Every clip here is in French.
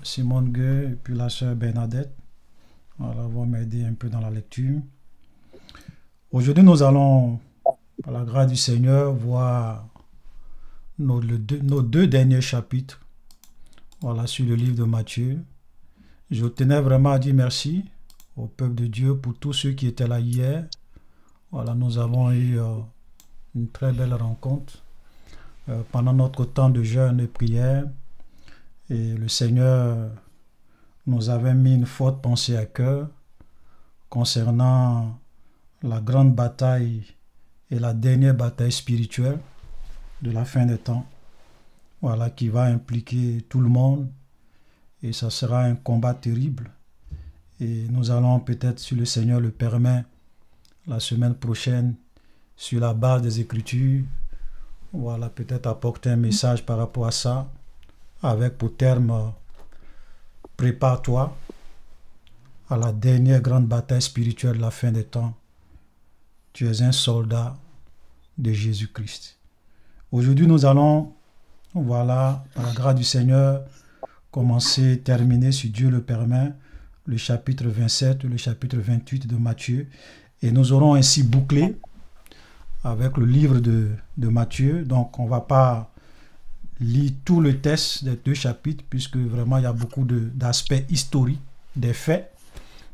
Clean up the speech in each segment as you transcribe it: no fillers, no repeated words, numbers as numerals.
Simone Gueux et puis la sœur Bernadette. Voilà, vont m'aider un peu dans la lecture. Aujourd'hui, nous allons, par la grâce du Seigneur, voir nos deux derniers chapitres. Voilà, sur le livre de Matthieu. Je tenais vraiment à dire merci au peuple de Dieu pour tous ceux qui étaient là hier. Voilà, nous avons eu une très belle rencontre pendant notre temps de jeûne et prière. Et le Seigneur nous avait mis une forte pensée à cœur concernant la grande bataille et la dernière bataille spirituelle de la fin des temps. Voilà, qui va impliquer tout le monde. Et ça sera un combat terrible. Et nous allons peut-être, si le Seigneur le permet, la semaine prochaine, sur la base des Écritures, voilà, peut-être apporter un message par rapport à ça, avec pour terme prépare-toi à la dernière grande bataille spirituelle de la fin des temps. Tu es un soldat de Jésus-Christ. Aujourd'hui, nous allons, voilà, par la grâce du Seigneur, terminer, si Dieu le permet, le chapitre 27, le chapitre 28 de Matthieu. Et nous aurons ainsi bouclé avec le livre de Matthieu. Donc, on ne va pas lire tout le texte des deux chapitres, puisque vraiment, il y a beaucoup d'aspects historiques, des faits,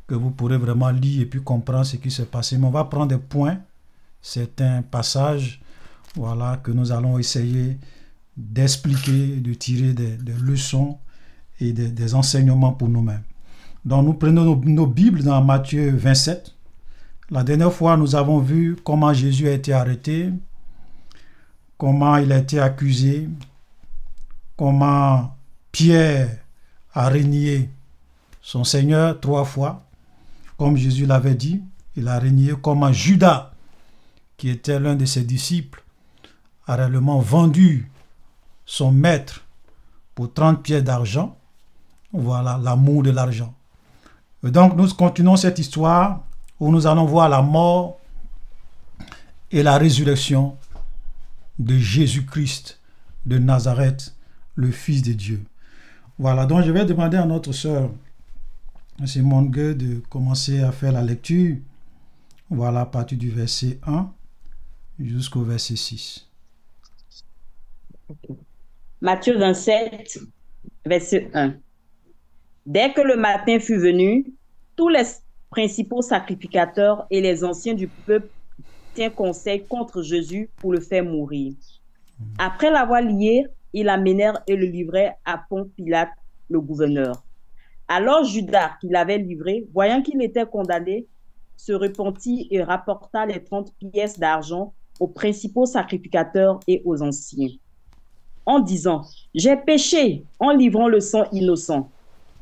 que vous pourrez vraiment lire et puis comprendre ce qui s'est passé. Mais on va prendre des points, certains passages, voilà, que nous allons essayer d'expliquer, de tirer des leçons et des enseignements pour nous-mêmes. Donc, nous prenons nos Bibles dans Matthieu 27. La dernière fois, nous avons vu comment Jésus a été arrêté, comment il a été accusé, comment Pierre a renié son Seigneur 3 fois, comme Jésus l'avait dit. Il a renié, comment Judas, qui était l'un de ses disciples, a réellement vendu son maître pour 30 pièces d'argent. Voilà, l'amour de l'argent. Donc, nous continuons cette histoire où nous allons voir la mort et la résurrection de Jésus-Christ de Nazareth, le Fils de Dieu. Voilà, donc je vais demander à notre sœur Simone Gueux de commencer à faire la lecture. Voilà, à partir du verset 1 jusqu'au verset 6. Matthieu 27, verset 1. Dès que le matin fut venu, tous les principaux sacrificateurs et les anciens du peuple tinrent conseil contre Jésus pour le faire mourir. Après l'avoir lié, ils l'amenèrent et le livrèrent à Ponce Pilate, le gouverneur. Alors Judas, qui l'avait livré, voyant qu'il était condamné, se repentit et rapporta les 30 pièces d'argent aux principaux sacrificateurs et aux anciens, en disant « J'ai péché en livrant le sang innocent. »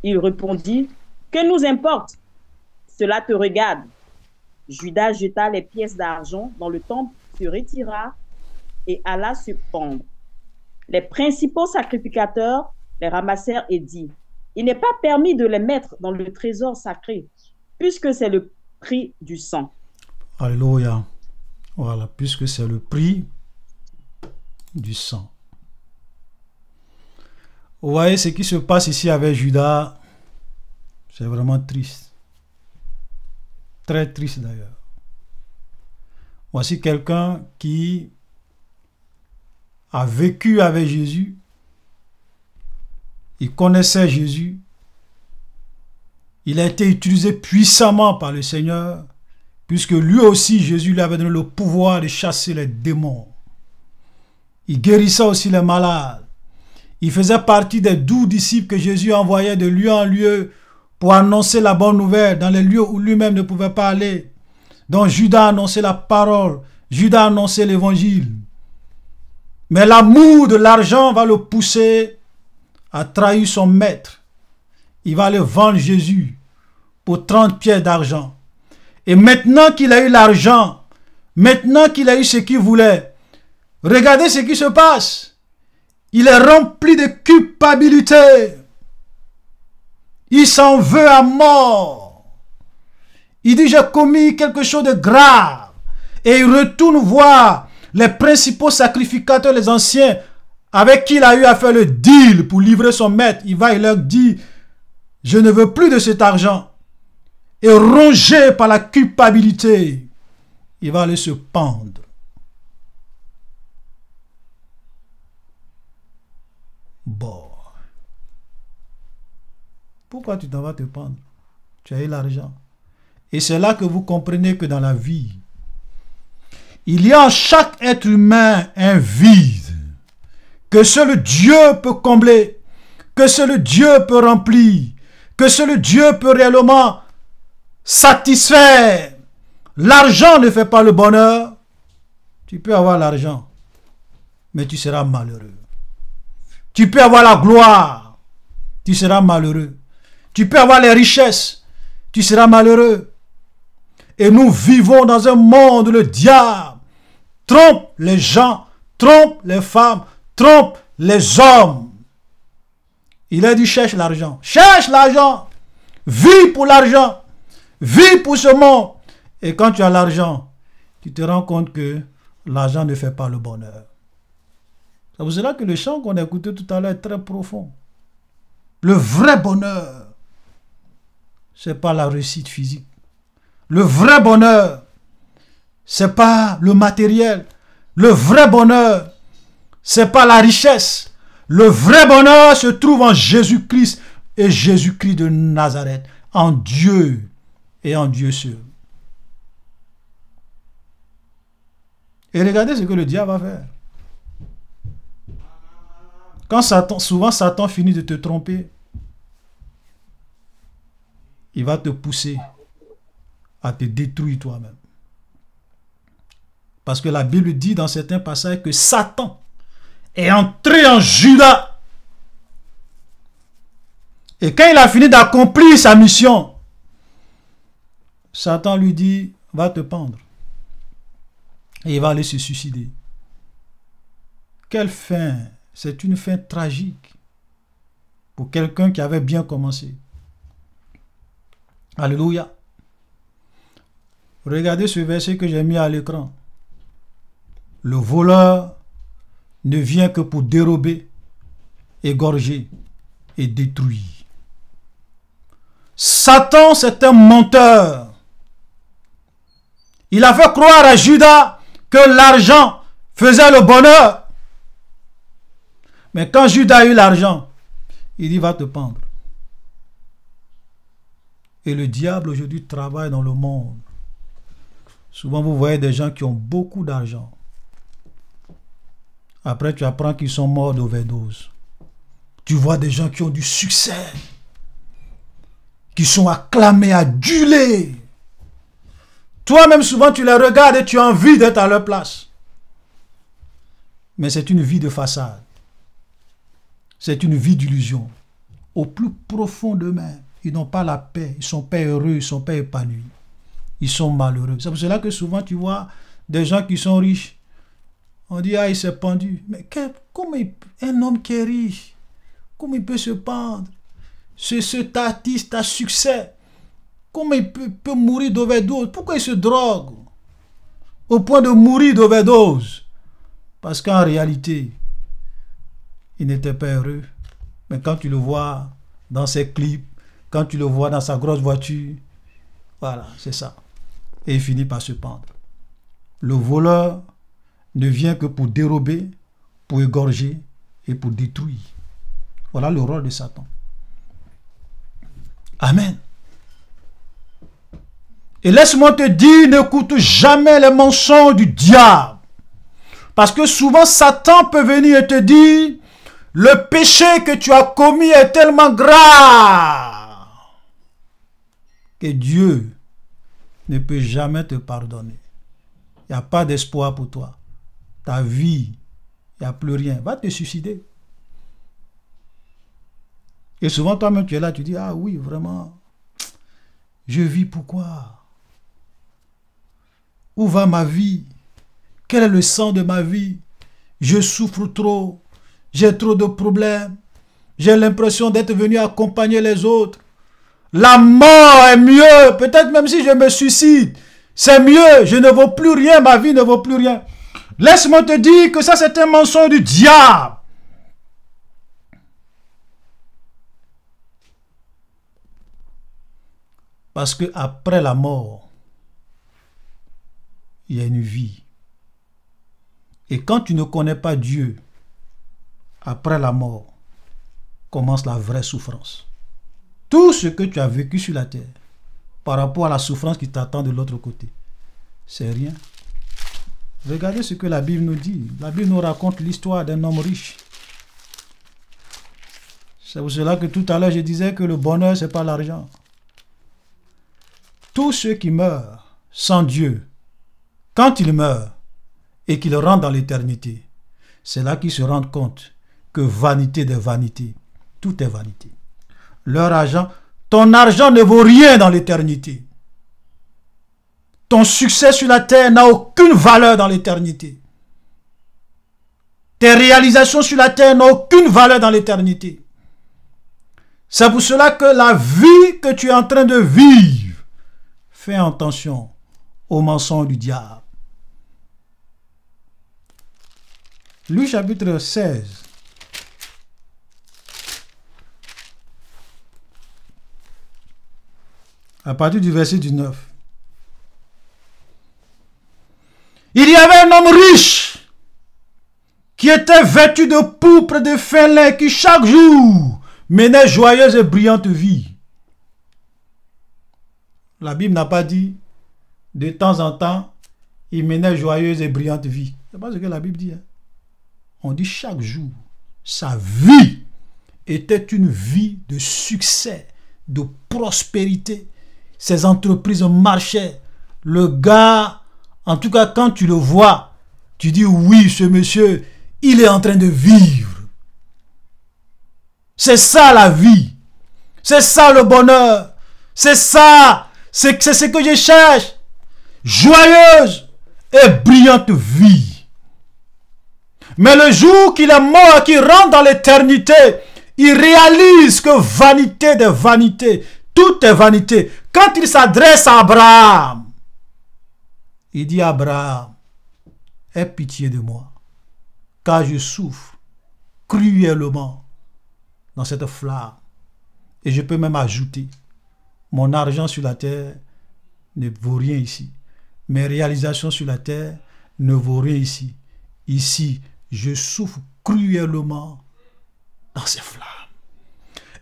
Il répondit « Que nous importe? Cela te regarde. » Judas jeta les pièces d'argent dans le temple, se retira et alla se pendre. Les principaux sacrificateurs les ramassèrent et dirent « Il n'est pas permis de les mettre dans le trésor sacré, puisque c'est le prix du sang. » Alléluia. Voilà, puisque c'est le prix du sang. Vous voyez ce qui se passe ici avec Judas, c'est vraiment triste. Très triste d'ailleurs. Voici quelqu'un qui a vécu avec Jésus. Il connaissait Jésus. Il a été utilisé puissamment par le Seigneur, puisque lui aussi, Jésus lui avait donné le pouvoir de chasser les démons. Il guérissait aussi les malades. Il faisait partie des 12 disciples que Jésus envoyait de lieu en lieu pour annoncer la bonne nouvelle dans les lieux où lui-même ne pouvait pas aller. Donc Judas annonçait la parole, Judas annonçait l'évangile. Mais l'amour de l'argent va le pousser à trahir son maître. Il va aller vendre Jésus pour 30 pièces d'argent. Et maintenant qu'il a eu l'argent, maintenant qu'il a eu ce qu'il voulait, regardez ce qui se passe. Il est rempli de culpabilité. Il s'en veut à mort. Il dit, j'ai commis quelque chose de grave. Et il retourne voir les principaux sacrificateurs, les anciens, avec qui il a eu à faire le deal pour livrer son maître, il va et leur dit, je ne veux plus de cet argent. Et rongé par la culpabilité, il va aller se pendre. Bon. Pourquoi tu t'en vas te pendre? Tu as eu l'argent. Et c'est là que vous comprenez que dans la vie, il y a en chaque être humain un vide que seul Dieu peut combler, que seul Dieu peut remplir, que seul Dieu peut réellement satisfaire. L'argent ne fait pas le bonheur. Tu peux avoir l'argent, mais tu seras malheureux. Tu peux avoir la gloire, tu seras malheureux. Tu peux avoir les richesses, tu seras malheureux. Et nous vivons dans un monde où le diable trompe les gens, trompe les femmes, trompe les hommes. Il a dit cherche l'argent, vis pour l'argent, vis pour ce monde. Et quand tu as l'argent, tu te rends compte que l'argent ne fait pas le bonheur. C'est pour cela que le chant qu'on a écouté tout à l'heure est très profond. Le vrai bonheur, ce n'est pas la réussite physique. Le vrai bonheur, ce n'est pas le matériel. Le vrai bonheur, ce n'est pas la richesse. Le vrai bonheur se trouve en Jésus-Christ et Jésus-Christ de Nazareth, en Dieu et en Dieu seul. Et regardez ce que le diable va faire. Quand souvent Satan finit de te tromper, il va te pousser à te détruire toi-même. Parce que la Bible dit dans certains passages que Satan est entré en Judas. Et quand il a fini d'accomplir sa mission, Satan lui dit, va te pendre. Et il va aller se suicider. Quelle fin! C'est une fin tragique pour quelqu'un qui avait bien commencé. Alléluia. Regardez ce verset que j'ai mis à l'écran. Le voleur ne vient que pour dérober, égorger et détruire. Satan, c'est un menteur. Il a fait croire à Judas que l'argent faisait le bonheur. Mais quand Judas a eu l'argent, il dit va te pendre. Et le diable aujourd'hui travaille dans le monde. Souvent vous voyez des gens qui ont beaucoup d'argent. Après tu apprends qu'ils sont morts d'overdose. Tu vois des gens qui ont du succès, qui sont acclamés, adulés. Toi-même souvent tu les regardes et tu as envie d'être à leur place. Mais c'est une vie de façade. C'est une vie d'illusion. Au plus profond d'eux-mêmes, ils n'ont pas la paix, ils ne sont pas heureux, ils ne sont pas épanouis. Ils sont malheureux. C'est pour cela que souvent tu vois des gens qui sont riches. On dit, ah, il s'est pendu. Mais comment un homme qui est riche, comment il peut se pendre? Cet artiste a succès. Comment il peut mourir d'overdose? Pourquoi il se drogue au point de mourir d'overdose? Parce qu'en réalité, il n'était pas heureux. Mais quand tu le vois dans ses clips, quand tu le vois dans sa grosse voiture, voilà, c'est ça. Et il finit par se pendre. Le voleur ne vient que pour dérober, pour égorger et pour détruire. Voilà le rôle de Satan. Amen. Et laisse-moi te dire, n'écoute jamais les mensonges du diable. Parce que souvent, Satan peut venir et te dire, le péché que tu as commis est tellement grave que Dieu ne peut jamais te pardonner. Il n'y a pas d'espoir pour toi. Ta vie, il n'y a plus rien. Va te suicider. Et souvent, toi-même, tu es là, tu dis, ah oui, vraiment, je vis pourquoi? Où va ma vie? Quel est le sens de ma vie? Je souffre trop. J'ai trop de problèmes. J'ai l'impression d'être venu accompagner les autres. La mort est mieux. Peut-être même si je me suicide, c'est mieux. Je ne vaux plus rien. Ma vie ne vaut plus rien. Laisse-moi te dire que ça, c'est un mensonge du diable. Parce que après la mort, il y a une vie. Et quand tu ne connais pas Dieu, après la mort, commence la vraie souffrance. Tout ce que tu as vécu sur la terre, par rapport à la souffrance qui t'attend de l'autre côté, c'est rien. Regardez ce que la Bible nous dit. La Bible nous raconte l'histoire d'un homme riche. C'est pour cela que tout à l'heure je disais que le bonheur, ce n'est pas l'argent. Tous ceux qui meurent sans Dieu, quand ils meurent et qu'ils rentrent dans l'éternité, c'est là qu'ils se rendent compte que vanité des vanités, tout est vanité. Leur argent, ton argent ne vaut rien dans l'éternité. Ton succès sur la terre n'a aucune valeur dans l'éternité. Tes réalisations sur la terre n'ont aucune valeur dans l'éternité. C'est pour cela que la vie que tu es en train de vivre, fais attention aux mensonges du diable. Luc chapitre 16. À partir du verset 19. Il y avait un homme riche qui était vêtu de pourpre de fin lin, qui chaque jour menait joyeuse et brillante vie. La Bible n'a pas dit de temps en temps, il menait joyeuse et brillante vie. C'est pas ce que la Bible dit. Hein? On dit chaque jour, sa vie était une vie de succès, de prospérité. Ses entreprises marchaient. Le gars, en tout cas quand tu le vois, tu dis oui, ce monsieur, il est en train de vivre. C'est ça la vie. C'est ça le bonheur. C'est ça. C'est ce que je cherche. Joyeuse et brillante vie. Mais le jour qu'il est mort, qu'il rentre dans l'éternité, il réalise que vanité des vanités, tout est vanité. Quand il s'adresse à Abraham, il dit: Abraham, aie pitié de moi, car je souffre cruellement dans cette flamme. Et je peux même ajouter, mon argent sur la terre ne vaut rien ici. Mes réalisations sur la terre ne vaut rien ici. Ici, je souffre cruellement dans ces flammes.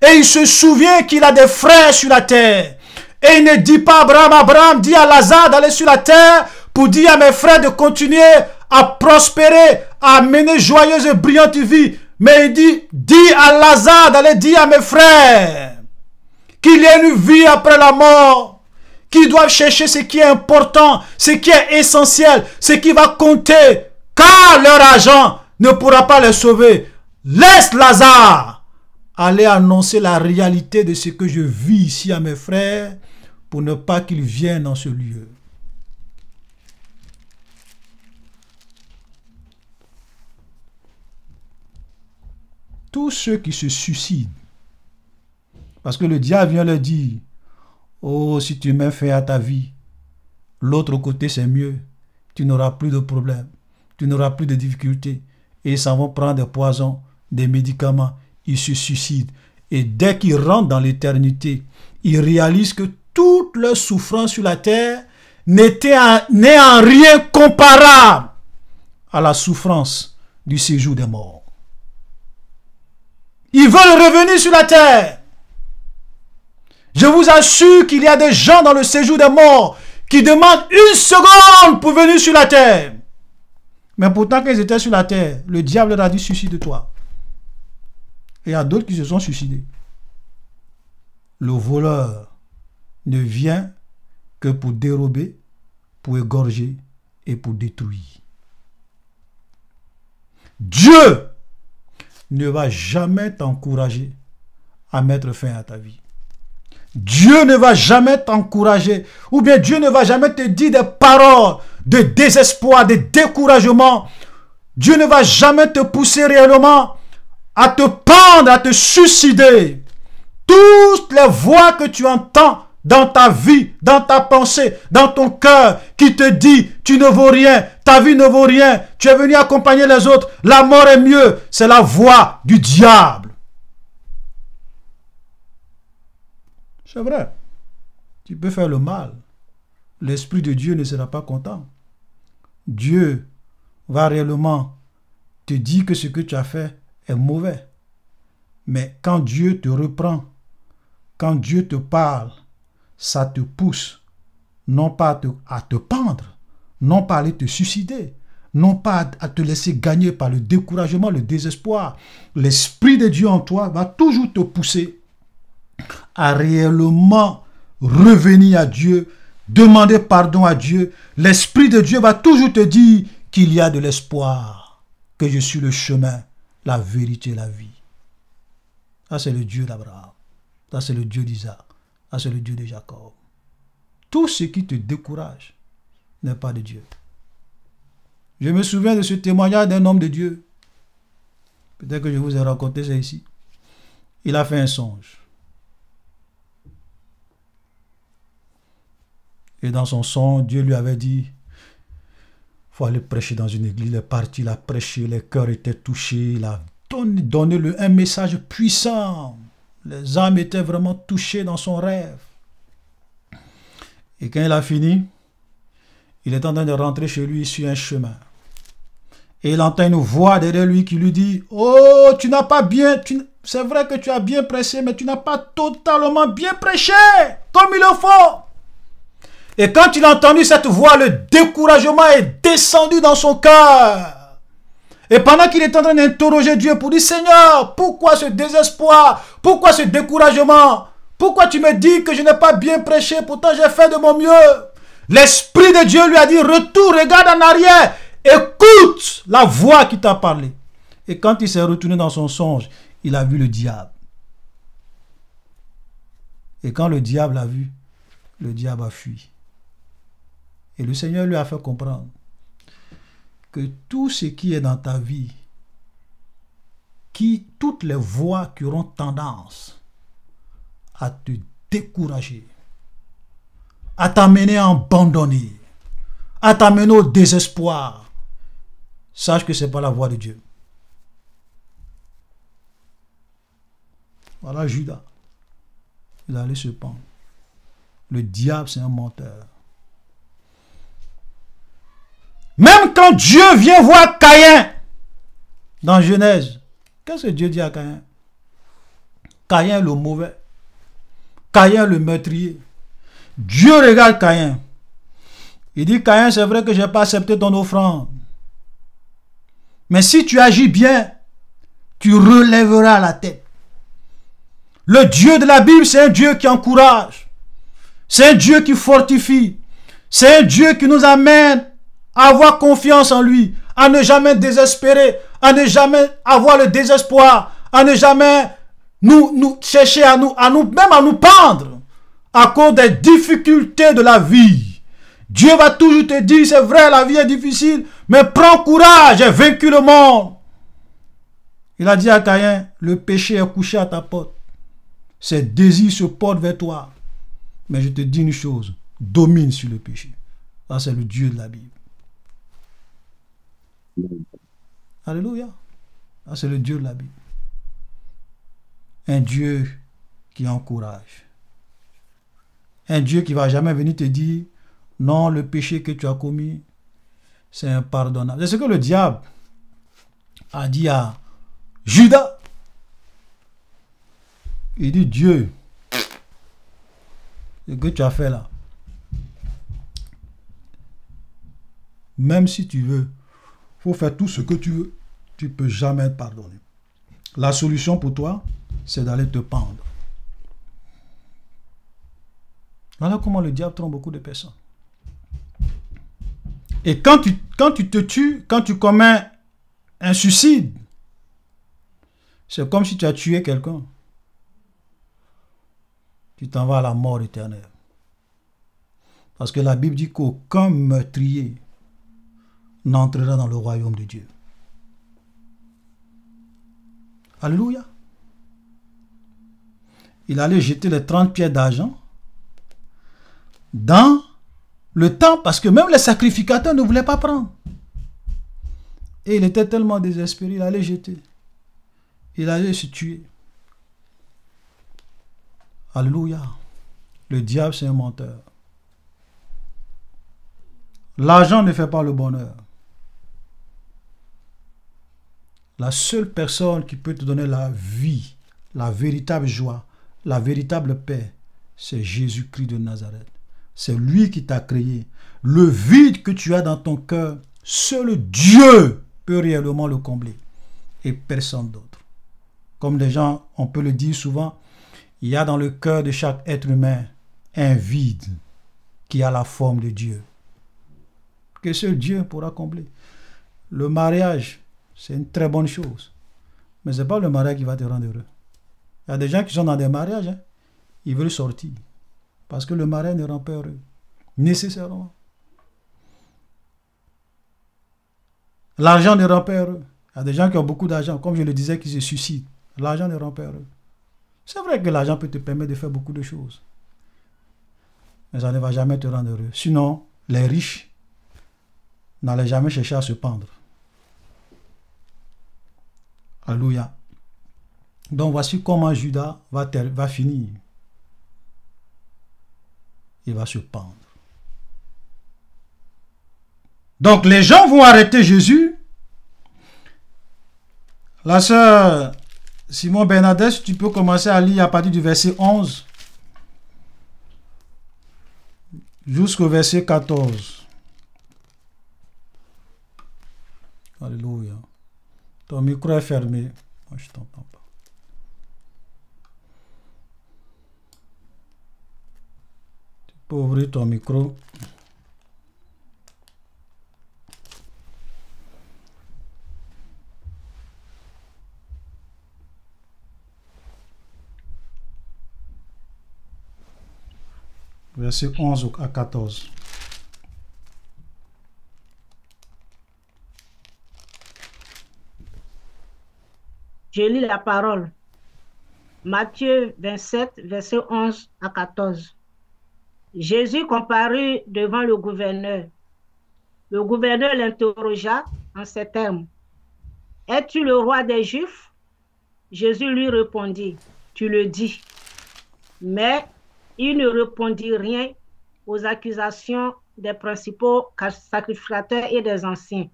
Et il se souvient qu'il a des frères sur la terre. Et il ne dit pas à Abraham, Abraham dit à Lazare d'aller sur la terre pour dire à mes frères de continuer à prospérer, à mener joyeuse et brillante vie. Mais il dit, dis à Lazare d'aller dire à mes frères qu'il y a une vie après la mort, qu'ils doivent chercher ce qui est important, ce qui est essentiel, ce qui va compter, car leur argent ne pourra pas les sauver. Laisse Lazare aller annoncer la réalité de ce que je vis ici à mes frères pour ne pas qu'ils viennent dans ce lieu. Tous ceux qui se suicident, parce que le diable vient leur dire, oh, si tu mets fin à ta vie, l'autre côté c'est mieux, tu n'auras plus de problèmes, tu n'auras plus de difficultés, et ils s'en vont prendre des poisons, des médicaments, ils se suicident. Et dès qu'ils rentrent dans l'éternité, ils réalisent que toute leur souffrance sur la terre n'est en rien comparable à la souffrance du séjour des morts. Ils veulent revenir sur la terre. Je vous assure qu'il y a des gens dans le séjour des morts qui demandent une seconde pour venir sur la terre. Mais pourtant, quand ils étaient sur la terre, le diable leur a dit: suicide-toi. Et il y a d'autres qui se sont suicidés. Le voleur ne vient que pour dérober, pour égorger et pour détruire. Dieu ne va jamais t'encourager à mettre fin à ta vie. Dieu ne va jamais t'encourager, ou bien Dieu ne va jamais te dire des paroles de désespoir, de découragement. Dieu ne va jamais te pousser réellement à te pendre, à te suicider. Toutes les voix que tu entends dans ta vie, dans ta pensée, dans ton cœur, qui te dit tu ne vaux rien, ta vie ne vaut rien, tu es venu accompagner les autres, la mort est mieux, c'est la voix du diable. C'est vrai. Tu peux faire le mal. L'Esprit de Dieu ne sera pas content. Dieu va réellement te dire que ce que tu as fait est mauvais. Mais quand Dieu te reprend, quand Dieu te parle, ça te pousse, non pas à te pendre, non pas à aller te suicider, non pas à te laisser gagner par le découragement, le désespoir. L'Esprit de Dieu en toi va toujours te pousser à réellement revenir à Dieu, demander pardon à Dieu. L'Esprit de Dieu va toujours te dire qu'il y a de l'espoir, que je suis le chemin, la vérité et la vie. Ça, c'est le Dieu d'Abraham. Ça, c'est le Dieu d'Isaac. Ça, c'est le Dieu de Jacob. Tout ce qui te décourage n'est pas de Dieu. Je me souviens de ce témoignage d'un homme de Dieu. Peut-être que je vous ai raconté ça ici. Il a fait un songe. Et dans son songe, Dieu lui avait dit, il faut aller prêcher dans une église. Il est parti, il a prêché, les cœurs étaient touchés, il a donné un message puissant. Les âmes étaient vraiment touchées dans son rêve. Et quand il a fini, il est en train de rentrer chez lui sur un chemin. Et il entend une voix derrière lui qui lui dit, « Oh, tu n'as pas bien... C'est vrai que tu as bien prêché, mais tu n'as pas totalement bien prêché comme il le faut. » Et quand il a entendu cette voix, le découragement est descendu dans son cœur. Et pendant qu'il est en train d'interroger Dieu pour dire, « Seigneur, pourquoi ce désespoir? Pourquoi ce découragement? Pourquoi tu me dis que je n'ai pas bien prêché? Pourtant j'ai fait de mon mieux. » L'Esprit de Dieu lui a dit, « Retourne, regarde en arrière. Écoute la voix qui t'a parlé. » Et quand il s'est retourné dans son songe, il a vu le diable. Et quand le diable l'a vu, le diable a fui. Et le Seigneur lui a fait comprendre que tout ce qui est dans ta vie, toutes les voix qui auront tendance à te décourager, à t'amener à abandonner, à t'amener au désespoir, sache que ce n'est pas la voix de Dieu. Voilà Judas. Il allait se pendre. Le diable, c'est un menteur. Même quand Dieu vient voir Caïn, dans Genèse, qu'est-ce que Dieu dit à Caïn? Caïn le mauvais. Caïn le meurtrier. Dieu regarde Caïn. Il dit, Caïn, c'est vrai que je n'ai pas accepté ton offrande. Mais si tu agis bien, tu relèveras la tête. Le Dieu de la Bible, c'est un Dieu qui encourage. C'est un Dieu qui fortifie. C'est un Dieu qui nous amène à avoir confiance en lui, à ne jamais désespérer, à ne jamais avoir le désespoir, à ne jamais nous chercher à nous pendre à cause des difficultés de la vie. Dieu va toujours te dire, c'est vrai, la vie est difficile, mais prends courage, j'ai vaincu le monde. Il a dit à Caïn, le péché est couché à ta porte. Ses désirs se portent vers toi. Mais je te dis une chose, domine sur le péché. Ça, c'est le Dieu de la Bible. Alléluia. Ça, c'est le Dieu de la Bible. Un Dieu qui encourage. Un Dieu qui ne va jamais venir te dire, non, le péché que tu as commis, c'est impardonnable. C'est ce que le diable a dit à Judas. Il dit, Dieu, ce que tu as fait là, même si tu veux, il faut faire tout ce que tu veux, tu ne peux jamais être pardonné. La solution pour toi, c'est d'aller te pendre. Voilà comment le diable trompe beaucoup de personnes. Et quand tu te tues, quand tu commets un suicide, c'est comme si tu as tué quelqu'un. Tu t'en vas à la mort éternelle. Parce que la Bible dit qu'aucun meurtrier n'entrera dans le royaume de Dieu. Alléluia. Il allait jeter les 30 pièces d'argent dans le temps, parce que même les sacrificateurs ne voulaient pas prendre. Et il était tellement désespéré, il allait jeter. Il allait se tuer. Alléluia. Le diable, c'est un menteur. L'argent ne fait pas le bonheur. La seule personne qui peut te donner la vie, la véritable joie, la véritable paix, c'est Jésus-Christ de Nazareth. C'est lui qui t'a créé. Le vide que tu as dans ton cœur, seul Dieu peut réellement le combler. Et personne d'autre. Comme les gens, on peut le dire souvent, il y a dans le cœur de chaque être humain un vide qui a la forme de Dieu. Que seul Dieu pourra combler. Le mariage, c'est une très bonne chose. Mais ce n'est pas le mariage qui va te rendre heureux. Il y a des gens qui sont dans des mariages, hein, ils veulent sortir. Parce que le mariage ne rend pas heureux. Nécessairement. L'argent ne rend pas heureux. Il y a des gens qui ont beaucoup d'argent, comme je le disais, qui se suicident. L'argent ne rend pas heureux. C'est vrai que l'argent peut te permettre de faire beaucoup de choses. Mais ça ne va jamais te rendre heureux. Sinon, les riches n'allaient jamais chercher à se pendre. Alléluia. Donc voici comment Judas va finir. Il va se pendre. Donc les gens vont arrêter Jésus. La sœur Simon Bernadette, tu peux commencer à lire à partir du verset 11 jusqu'au verset 14. Alléluia. Ton micro est fermé. Moi, je ne t'entends pas. Tu peux ouvrir ton micro. Verset 11 à 14. Je lis la parole. Matthieu 27, verset 11 à 14. Jésus comparut devant le gouverneur. Le gouverneur l'interrogea en ces termes. « Es-tu le roi des Juifs ?» Jésus lui répondit, « Tu le dis. » Mais il ne répondit rien aux accusations des principaux sacrificateurs et des anciens.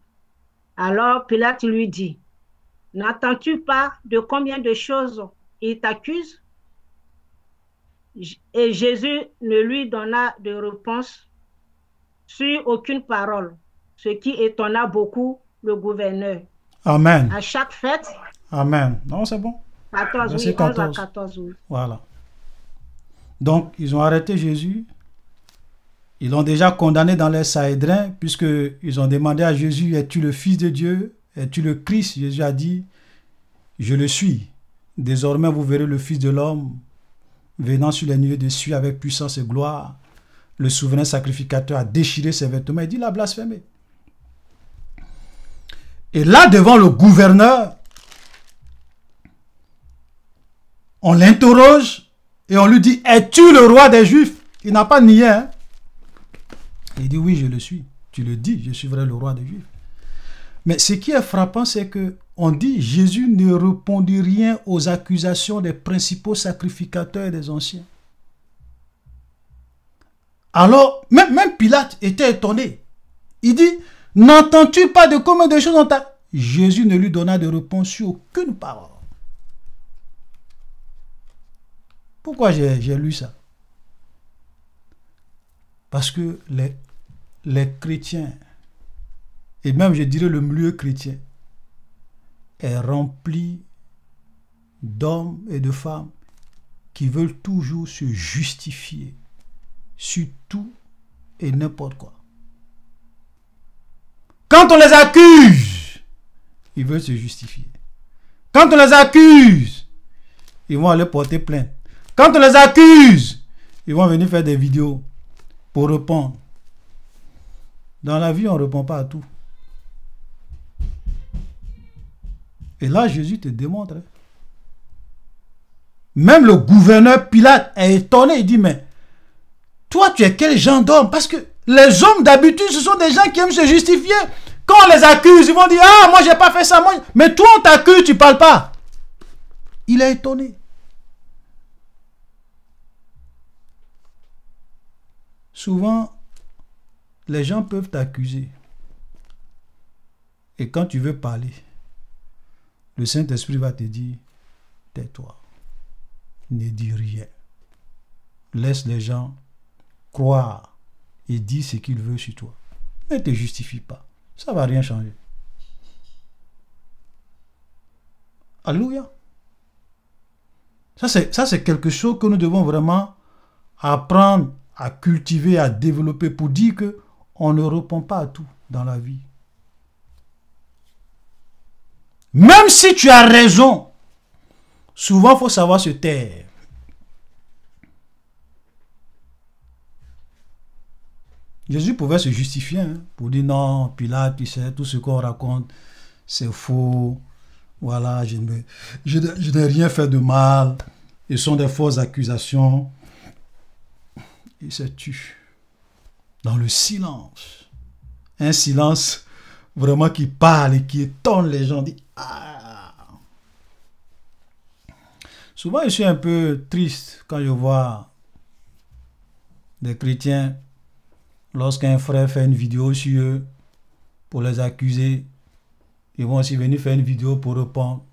Alors Pilate lui dit, « N'entends-tu pas de combien de choses il t'accuse ?» Et Jésus ne lui donna de réponse sur aucune parole, ce qui étonna beaucoup le gouverneur. Amen. À chaque fête. Amen. Non, c'est bon. 14, oui, 11 à 14, oui. Voilà. Donc, ils ont arrêté Jésus. Ils l'ont déjà condamné dans les Sahédrins, puisqu'ils ont demandé à Jésus, « Es-tu le Fils de Dieu? Es-tu le Christ ?» Jésus a dit, « Je le suis. Désormais, vous verrez le Fils de l'homme venant sur les nuées des cieux avec puissance et gloire. » Le souverain sacrificateur a déchiré ses vêtements. Il dit, « Il a blasphémé. » Et là, devant le gouverneur, on l'interroge et on lui dit, « Es-tu le roi des Juifs ?» Il n'a pas nié. Hein? Il dit, « Oui, je le suis. Tu le dis, je suis vrai le roi des Juifs. » Mais ce qui est frappant, c'est que on dit, Jésus ne répondit rien aux accusations des principaux sacrificateurs et des anciens. Alors, même Pilate était étonné. Il dit, « N'entends-tu pas de combien de choses on t'a... » Jésus ne lui donna de réponse sur aucune parole. Pourquoi j'ai lu ça? Parce que les chrétiens, et même je dirais le milieu chrétien, est rempli d'hommes et de femmes qui veulent toujours se justifier sur tout et n'importe quoi. Quand on les accuse, ils veulent se justifier. Quand on les accuse, ils vont aller porter plainte. Quand on les accuse, ils vont venir faire des vidéos pour répondre. Dans la vie, on ne répond pas à tout. Et là, Jésus te démontre. Hein. Même le gouverneur Pilate est étonné. Il dit, mais toi, tu es quel genre d'homme? Parce que les hommes d'habitude, ce sont des gens qui aiment se justifier. Quand on les accuse, ils vont dire, ah, moi, j'ai pas fait ça. Moi. Mais toi, on t'accuse, tu ne parles pas. Il est étonné. Souvent, les gens peuvent t'accuser. Et quand tu veux parler, le Saint-Esprit va te dire, tais-toi, ne dis rien. Laisse les gens croire et dire ce qu'ils veulent sur toi. Ne te justifie pas. Ça ne va rien changer. Alléluia. Ça, c'est quelque chose que nous devons vraiment apprendre à cultiver, à développer pour dire qu'on ne répond pas à tout dans la vie. Même si tu as raison, souvent il faut savoir se taire. Jésus pouvait se justifier pour dire non, Pilate, tu sais, tout ce qu'on raconte, c'est faux. Voilà, je n'ai rien fait de mal. Ce sont des fausses accusations. Il se tue. Dans le silence. Un silence vraiment qui parle et qui étonne les gens. Dit, ah. Souvent, je suis un peu triste quand je vois des chrétiens, lorsqu'un frère fait une vidéo sur eux pour les accuser, ils vont aussi venir faire une vidéo pour répondre,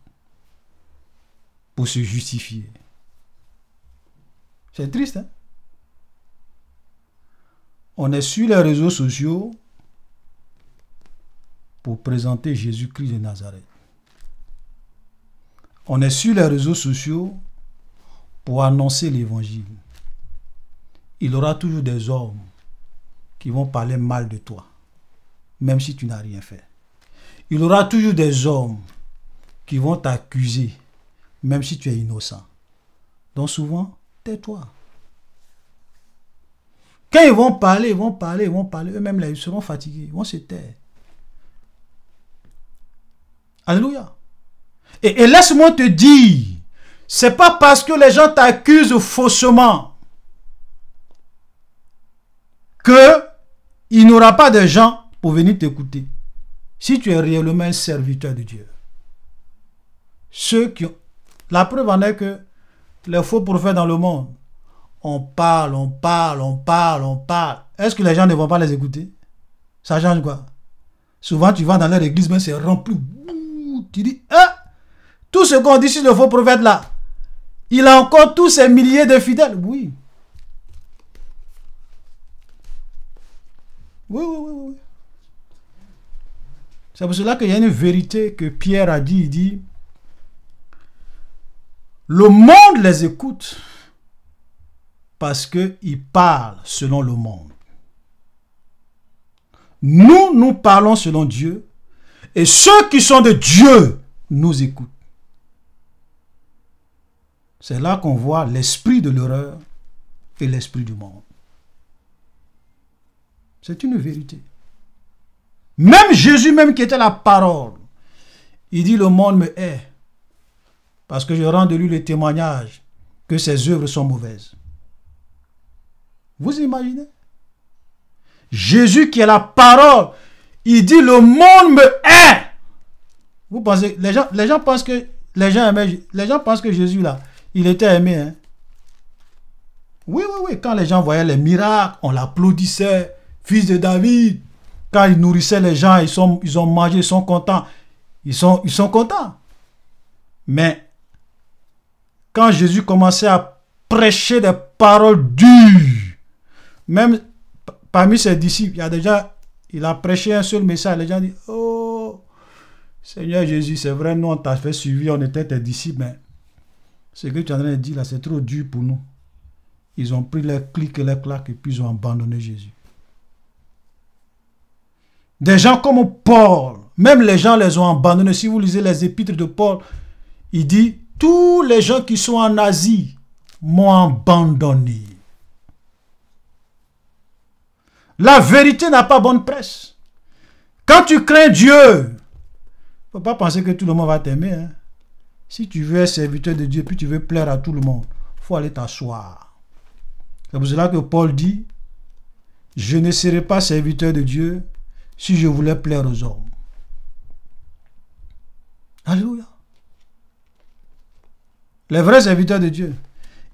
pour se justifier. C'est triste, hein? On est sur les réseaux sociaux pour présenter Jésus-Christ de Nazareth. On est sur les réseaux sociaux pour annoncer l'évangile. Il y aura toujours des hommes qui vont parler mal de toi, même si tu n'as rien fait. Il y aura toujours des hommes qui vont t'accuser, même si tu es innocent. Donc souvent, tais-toi. Quand ils vont parler, eux-mêmes là, ils seront fatigués, ils vont se taire. Alléluia. Et laisse-moi te dire, c'est pas parce que les gens t'accusent faussement que il n'y aura pas de gens pour venir t'écouter. Si tu es réellement un serviteur de Dieu. Ceux qui ont... La preuve en est que les faux prophètes dans le monde, on parle. Est-ce que les gens ne vont pas les écouter? Ça change quoi? Souvent, tu vas dans leur église, mais c'est rempli. Tu dis, tout ce qu'on dit sur le faux prophète là, il a encore tous ces milliers de fidèles. Oui. Oui. C'est pour cela qu'il y a une vérité que Pierre a dit. Il dit, le monde les écoute parce qu'ils parlent selon le monde. Nous parlons selon Dieu et ceux qui sont de Dieu nous écoutent. C'est là qu'on voit l'esprit de l'erreur et l'esprit du monde. C'est une vérité. Même Jésus, même qui était la parole, il dit le monde me hait parce que je rends de lui le témoignage que ses œuvres sont mauvaises. Vous imaginez? Jésus qui est la parole, il dit le monde me hait. Vous pensez, les gens pensent que les gens pensent que Jésus là, il était aimé. Hein? Oui. Quand les gens voyaient les miracles, on l'applaudissait. Fils de David. Quand il nourrissait les gens, ils ont mangé, ils sont contents. Ils sont contents. Mais quand Jésus commençait à prêcher des paroles dures, même parmi ses disciples, il a prêché un seul message. Les gens disent, oh, Seigneur Jésus, c'est vrai, nous on t'a fait suivre, on était tes disciples, mais ce que tu es en train de dire là, c'est trop dur pour nous. Ils ont pris les clics et les claques et puis ils ont abandonné Jésus. Des gens comme Paul, même les gens les ont abandonnés. Si vous lisez les épîtres de Paul, il dit, tous les gens qui sont en Asie m'ont abandonné. La vérité n'a pas bonne presse. Quand tu crains Dieu, il ne faut pas penser que tout le monde va t'aimer. Hein. Si tu veux être serviteur de Dieu, puis tu veux plaire à tout le monde, il faut aller t'asseoir. C'est pour cela que Paul dit, je ne serai pas serviteur de Dieu si je voulais plaire aux hommes. Alléluia. Les vrais serviteurs de Dieu,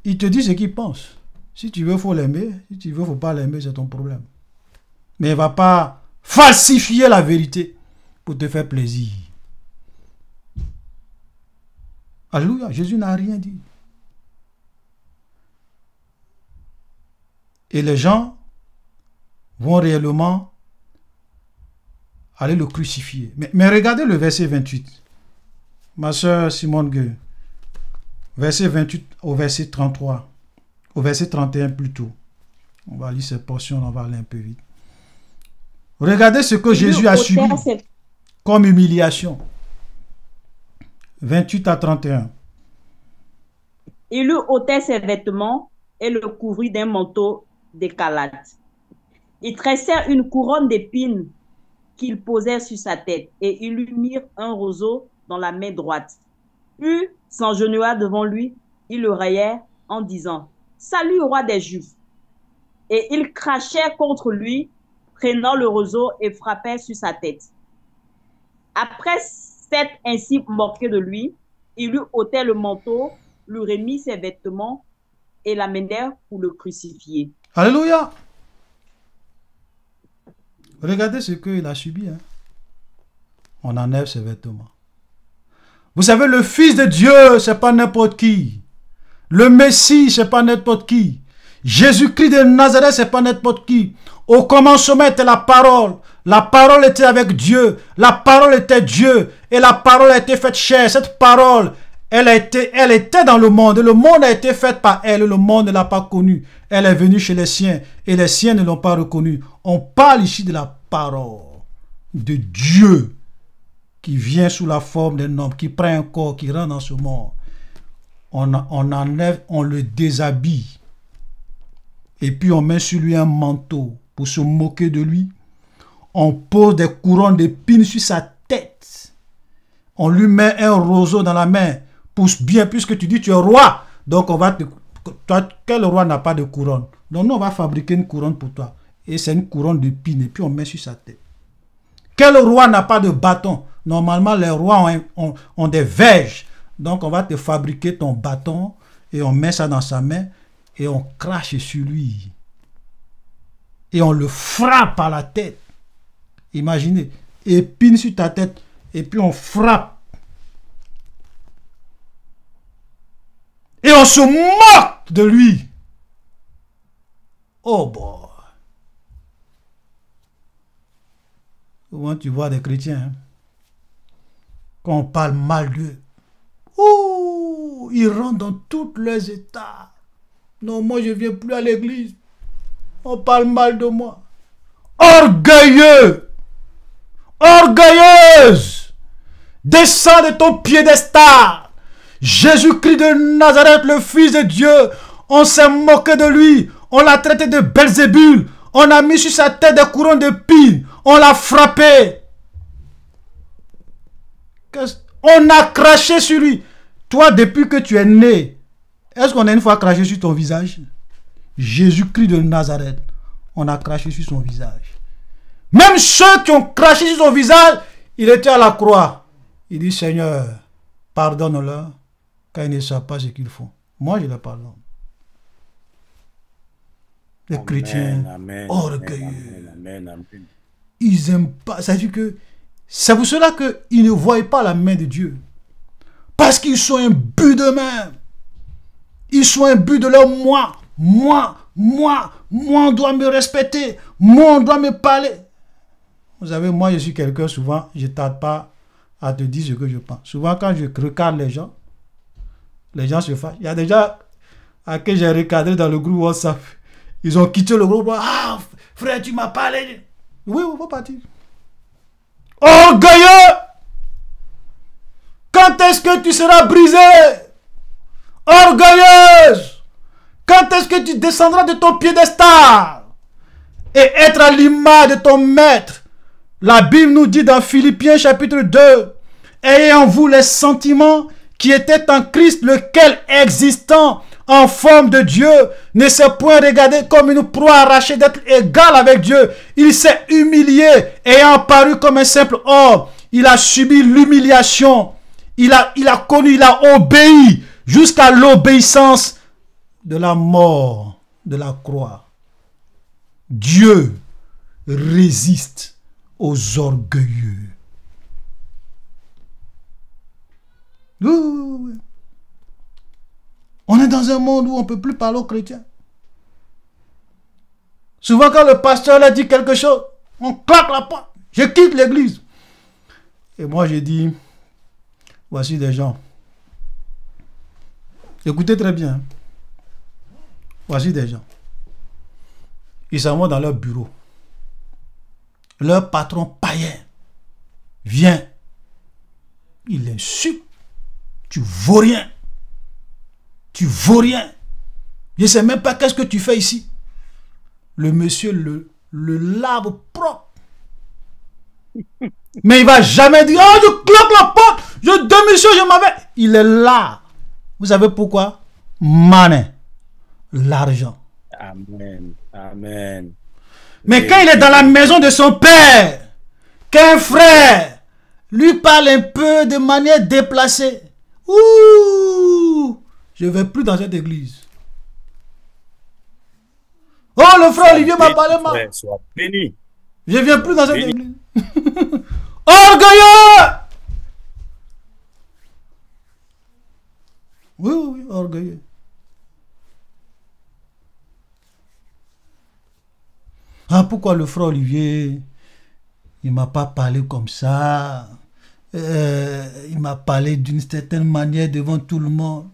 ils te disent ce qu'ils pensent. Si tu veux, il faut l'aimer. Si tu veux, il ne faut pas l'aimer, c'est ton problème. Mais il ne va pas falsifier la vérité pour te faire plaisir. Alléluia, Jésus n'a rien dit. Et les gens vont réellement aller le crucifier. Mais regardez le verset 28. Ma soeur Simone Gueux. Verset 28 au verset 33. Au verset 31 plutôt. On va lire cette portion, on va aller un peu vite. Regardez ce que Jésus a subi comme humiliation. 28 à 31. Il lui ôtait ses vêtements et le couvrit d'un manteau d'écarlate. Il tressait une couronne d'épines qu'il posait sur sa tête et ils lui mirent un roseau dans la main droite. Puis, s'agenouilla devant lui, il le rayait en disant « Salut, roi des Juifs !» Et il crachait contre lui, prenant le roseau et frappait sur sa tête. Après s'être ainsi moqué de lui, il lui ôtait le manteau, lui remit ses vêtements et l'amenèrent pour le crucifier. Alléluia! Regardez ce qu'il a subi. Hein. On enlève ses vêtements. Vous savez, le Fils de Dieu, ce n'est pas n'importe qui. Le Messie, ce n'est pas n'importe qui. Jésus-Christ de Nazareth, ce n'est pas n'importe qui. Au commencement était la parole. La parole était avec Dieu. La parole était Dieu. Et la parole a été faite chair. Cette parole, elle était dans le monde. Le monde a été fait par elle. Le monde ne l'a pas connue. Elle est venue chez les siens. Et les siens ne l'ont pas reconnue. On parle ici de la parole de Dieu qui vient sous la forme d'un homme, qui prend un corps, qui rentre dans ce monde. On enlève, on le déshabille. Et puis on met sur lui un manteau pour se moquer de lui. On pose des couronnes d'épines sur sa tête. On lui met un roseau dans la main. Bien, puisque tu dis tu es roi. Donc on va te... Toi, quel roi n'a pas de couronne? Donc nous on va fabriquer une couronne pour toi. Et c'est une couronne d'épines. Et puis on met sur sa tête. Quel roi n'a pas de bâton? Normalement les rois ont des verges. Donc on va te fabriquer ton bâton. Et on met ça dans sa main. Et on crache sur lui. Et on le frappe à la tête. Imaginez, épine sur ta tête. Et puis on frappe. Et on se moque de lui. Oh boy. Souvent tu vois des chrétiens. Hein? Quand on parle mal d'eux. Ouh, ils rentrent dans tous leurs états. Non, moi je ne viens plus à l'église. On parle mal de moi. Orgueilleux. Orgueilleuse. Descends de ton piédestal. Jésus-Christ de Nazareth, le Fils de Dieu. On s'est moqué de lui. On l'a traité de Belzébul. On a mis sur sa tête des couronnes d'épines. On l'a frappé. On a craché sur lui. Toi, depuis que tu es né, est-ce qu'on a une fois craché sur ton visage? Jésus-Christ de Nazareth, on a craché sur son visage. Même ceux qui ont craché sur son visage, il était à la croix. Il dit, Seigneur, pardonne-leur, car ils ne savent pas ce qu'ils font. Moi, je les pardonne. Les chrétiens orgueilleux. Ils n'aiment pas. Ça veut dire que c'est pour cela qu'ils ne voient pas la main de Dieu. Parce qu'ils sont imbus d'eux-mêmes. Ils sont imbus de leur moi. Moi, on doit me respecter. Moi, on doit me parler. Vous savez, moi, je suis quelqu'un, souvent, je ne tarde pas à te dire ce que je pense. Souvent, quand je regarde les gens se fâchent. Il y a des gens à qui j'ai recadré dans le groupe WhatsApp. Ils ont quitté le groupe. Ah, frère, tu m'as parlé. Oui, il faut partir. Orgueilleux! Quand est-ce que tu seras brisé? Orgueilleuse! Quand est-ce que tu descendras de ton piédestal et être à l'image de ton maître? La Bible nous dit dans Philippiens chapitre 2, ayez en vous les sentiments qui étaient en Christ, lequel existant en forme de Dieu ne s'est point regardé comme une proie arrachée d'être égal avec Dieu. Il s'est humilié, ayant paru comme un simple homme. Il a subi l'humiliation. Il a obéi jusqu'à l'obéissance de la mort. de la croix. Dieu résiste aux orgueilleux. Oui, oui, oui. On est dans un monde où on ne peut plus parler aux chrétiens. Souvent quand le pasteur a dit quelque chose, on claque la porte. Je quitte l'église. Et moi j'ai dit, voici des gens. Écoutez très bien. Voici des gens. Ils s'en vont dans leur bureau. Leur patron païen vient. Il l'insulte. Tu vaux rien. Tu vaux rien. Je ne sais même pas qu'est-ce que tu fais ici. Le monsieur le lave propre. Mais il ne va jamais dire, oh, je claque la porte, je démissionne, je m'en vais. Il est là. Vous savez pourquoi? Manin. L'argent. Amen. Amen. Mais quand il est dans la maison de son père, qu'un frère lui parle un peu de manière déplacée, ouh, je ne vais plus dans cette église. Oh, le frère Olivier m'a parlé mal. Sois béni. Je ne viens plus dans cette église. Orgueilleux! Oui, oui, oui, orgueilleux. Ah, pourquoi le frère Olivier, il ne m'a pas parlé comme ça? Il m'a parlé d'une certaine manière devant tout le monde.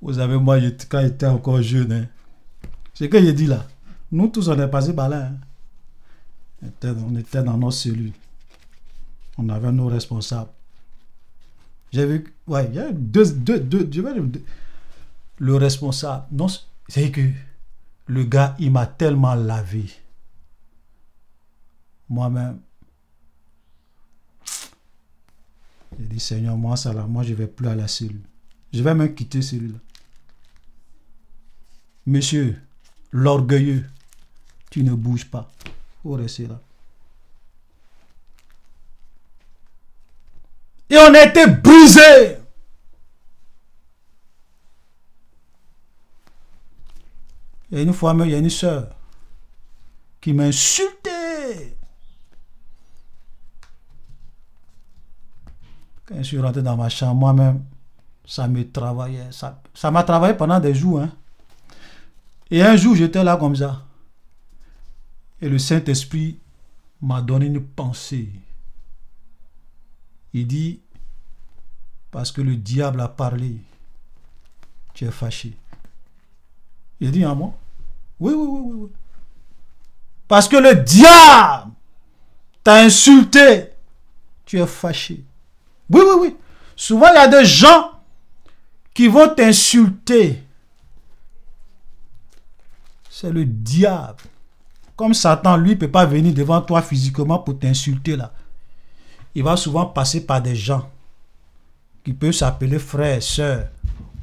Vous savez, moi, quand j'étais encore jeune, hein, c'est ce que j'ai dit là. Nous tous, on est passés par là. Hein. On était dans nos cellules. On avait nos responsables. J'ai vu, ouais, il y a le responsable, non, c'est que le gars, il m'a tellement lavé. Moi-même, j'ai dit, Seigneur, moi, ça là, moi, je ne vais plus à la cellule. Je vais même quitter celui-là. Monsieur, l'orgueilleux, tu ne bouges pas. Il faut rester là. Et on a été brisés. Et une fois même, il y a une soeur qui m'a insulté. Quand je suis rentré dans ma chambre, moi-même, ça me travaillait. Ça m'a travaillé pendant des jours. Hein. Et un jour, j'étais là comme ça. Et le Saint-Esprit m'a donné une pensée. Il dit, parce que le diable a parlé, tu es fâché. Il dit à moi, oui, oui, oui, oui. Parce que le diable t'a insulté, tu es fâché. Oui, oui, oui. Souvent, il y a des gens qui vont t'insulter. C'est le diable. Comme Satan, lui, ne peut pas venir devant toi physiquement pour t'insulter là. Il va souvent passer par des gens qui peuvent s'appeler frères et sœurs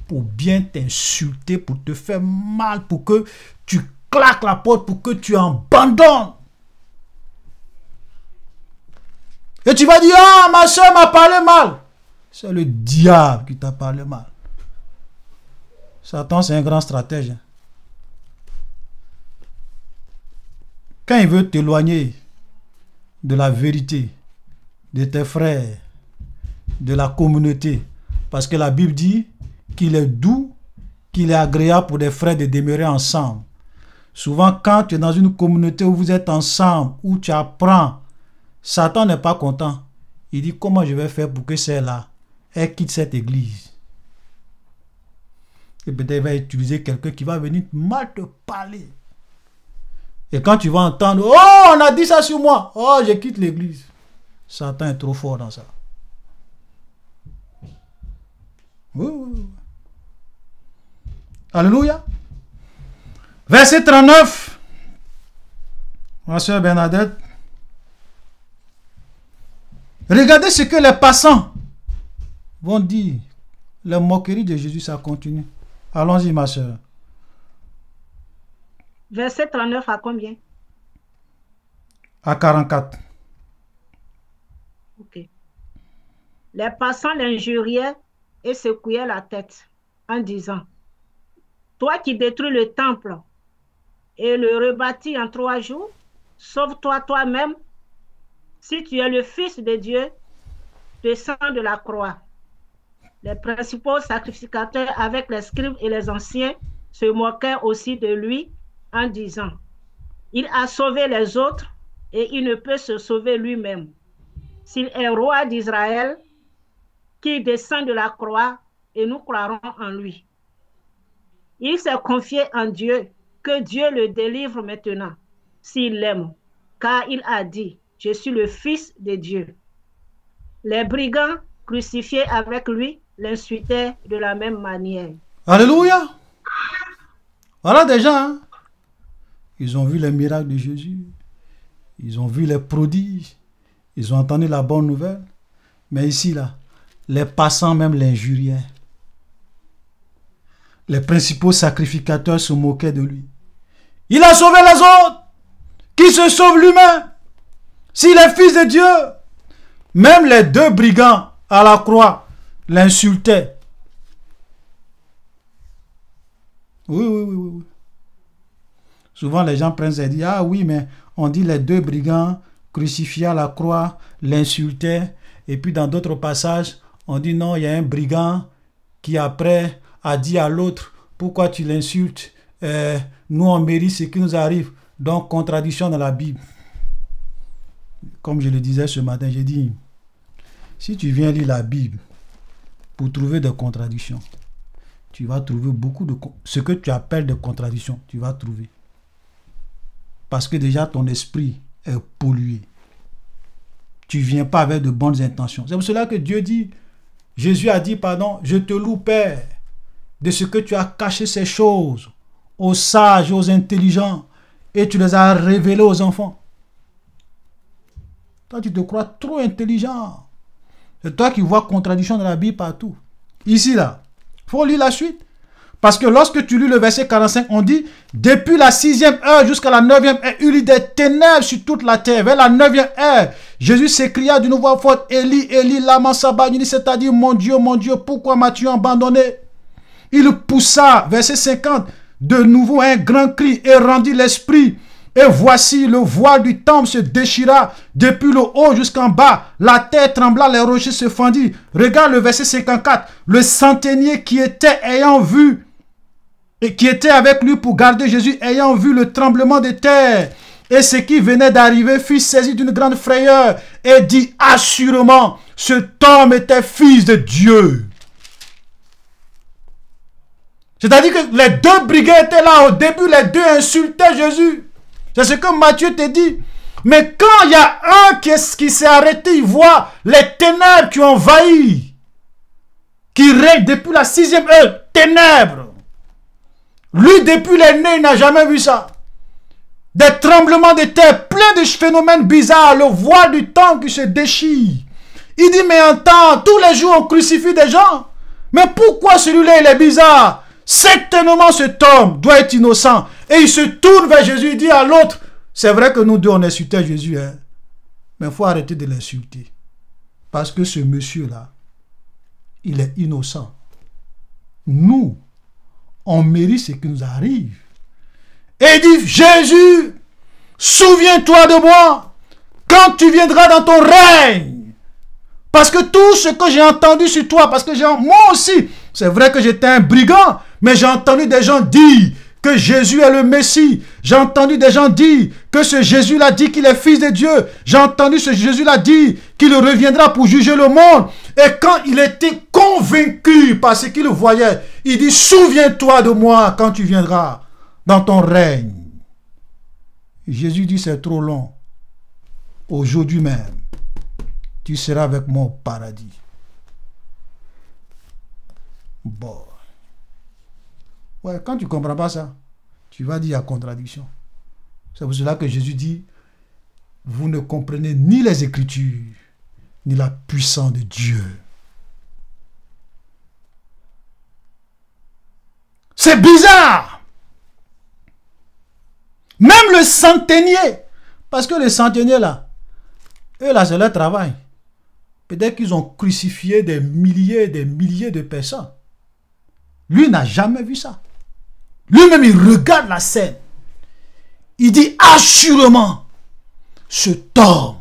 pour bien t'insulter, pour te faire mal, pour que tu claques la porte, pour que tu abandonnes. Et tu vas dire, ah, ma soeur m'a parlé mal. C'est le diable qui t'a parlé mal. Satan, c'est un grand stratège. Quand il veut t'éloigner de la vérité, de tes frères, de la communauté, parce que la Bible dit qu'il est doux, qu'il est agréable pour des frères de demeurer ensemble. Souvent, quand tu es dans une communauté où vous êtes ensemble, où tu apprends, Satan n'est pas content. Il dit, comment je vais faire pour que celle-là, elle quitte cette église? Et peut-être il va utiliser quelqu'un qui va venir mal te parler. Et quand tu vas entendre, oh, on a dit ça sur moi, oh, je quitte l'église. Satan est trop fort dans ça. Alléluia. Verset 39. Ma soeur Bernadette. Regardez ce que les passants vont dire. La moquerie de Jésus, ça continue. Allons-y, ma soeur. Verset 39 à combien? À 44. Ok. Les passants l'injuriaient et secouait la tête en disant, « Toi qui détruis le temple et le rebâtis en 3 jours, sauve-toi toi-même. Si tu es le Fils de Dieu, descends de la croix. » Les principaux sacrificateurs avec les scribes et les anciens se moquaient aussi de lui en disant, « Il a sauvé les autres et il ne peut se sauver lui-même. S'il est roi d'Israël, qu'il descend de la croix et nous croirons en lui. » Il s'est confié en Dieu, que Dieu le délivre maintenant, s'il l'aime, car il a dit, « Je suis le Fils de Dieu. » Les brigands crucifiés avec lui l'insultaient de la même manière. Alléluia. Voilà des gens, hein? Ils ont vu les miracles de Jésus. Ils ont vu les prodiges. Ils ont entendu la bonne nouvelle. Mais ici, là, les passants même l'injuriaient. Les principaux sacrificateurs se moquaient de lui. Il a sauvé les autres. Qui se sauve lui-même? S'il est fils de Dieu. Même les 2 brigands à la croix l'insultaient. Oui. Souvent les gens prennent et disent, ah oui, mais on dit les 2 brigands crucifiés à la croix l'insultaient. Et puis dans d'autres passages, on dit non, il y a un brigand qui après a dit à l'autre, pourquoi tu l'insultes? Nous on mérite ce qui nous arrive. Donc contradiction dans la Bible. Comme je le disais ce matin, j'ai dit, si tu viens lire la Bible pour trouver des contradictions, tu vas trouver beaucoup de... Ce que tu appelles des contradictions, tu vas trouver. Parce que déjà ton esprit est pollué. Tu ne viens pas avec de bonnes intentions. C'est pour cela que Dieu dit, Jésus a dit, pardon, je te loue, Père, de ce que tu as caché ces choses aux sages, aux intelligents, et tu les as révélées aux enfants. Toi, tu te crois trop intelligent. C'est toi qui vois contradiction dans la Bible partout. Ici, là, il faut lire la suite. Parce que lorsque tu lis le verset 45, on dit, depuis la 6e heure jusqu'à la 9e heure, il y eut des ténèbres sur toute la terre. Vers la 9e heure, Jésus s'écria d'une voix forte, Élie, Élie, lama sabachthani, c'est-à-dire, mon Dieu, pourquoi m'as-tu abandonné? Il poussa, verset 50, de nouveau un grand cri et rendit l'esprit. Et voici, le voile du temple se déchira depuis le haut jusqu'en bas. La terre trembla, les rochers se fendirent. Regarde le verset 54. Le centenier qui était ayant vu, et qui était avec lui pour garder Jésus, ayant vu le tremblement de terre et ce qui venait d'arriver, fut saisi d'une grande frayeur et dit assurément, cet homme était fils de Dieu. C'est-à-dire que les 2 brigands étaient là. Au début, les 2 insultaient Jésus. C'est ce que Matthieu te dit. Mais quand il y a un qui s'est arrêté, il voit les ténèbres qui ont envahi, qui règnent depuis la 6e heure, ténèbres. Lui, depuis les nés, il n'a jamais vu ça. Des tremblements de terre, plein de phénomènes bizarres, le voile du temple qui se déchire. Il dit, mais entends, tous les jours on crucifie des gens. Mais pourquoi celui-là, il est bizarre? Certainement cet homme doit être innocent. Et il se tourne vers Jésus, il dit à l'autre, c'est vrai que nous 2 on insultait Jésus, hein? Mais il faut arrêter de l'insulter. Parce que ce monsieur-là, il est innocent. Nous, on mérite ce qui nous arrive. Et il dit, Jésus, souviens-toi de moi quand tu viendras dans ton règne. Parce que tout ce que j'ai entendu sur toi, parce que moi aussi, c'est vrai que j'étais un brigand, mais j'ai entendu des gens dire que Jésus est le Messie. J'ai entendu des gens dire que ce Jésus-là dit qu'il est fils de Dieu. J'ai entendu ce Jésus-là dire qu'il reviendra pour juger le monde. Et quand il était convaincu par ce qu'il voyait, il dit, souviens-toi de moi quand tu viendras dans ton règne. Jésus dit, c'est trop long. Aujourd'hui même, tu seras avec moi au paradis. Bon. Ouais, quand tu ne comprends pas ça, tu vas dire il y a contradiction. C'est pour cela que Jésus dit, vous ne comprenez ni les Écritures, ni la puissance de Dieu. C'est bizarre. Même le centenier, parce que les centeniers là, eux là c'est leur travail. Peut-être qu'ils ont crucifié des milliers et des milliers de personnes. Lui n'a jamais vu ça. Lui-même, il regarde la scène. Il dit assurément, cet homme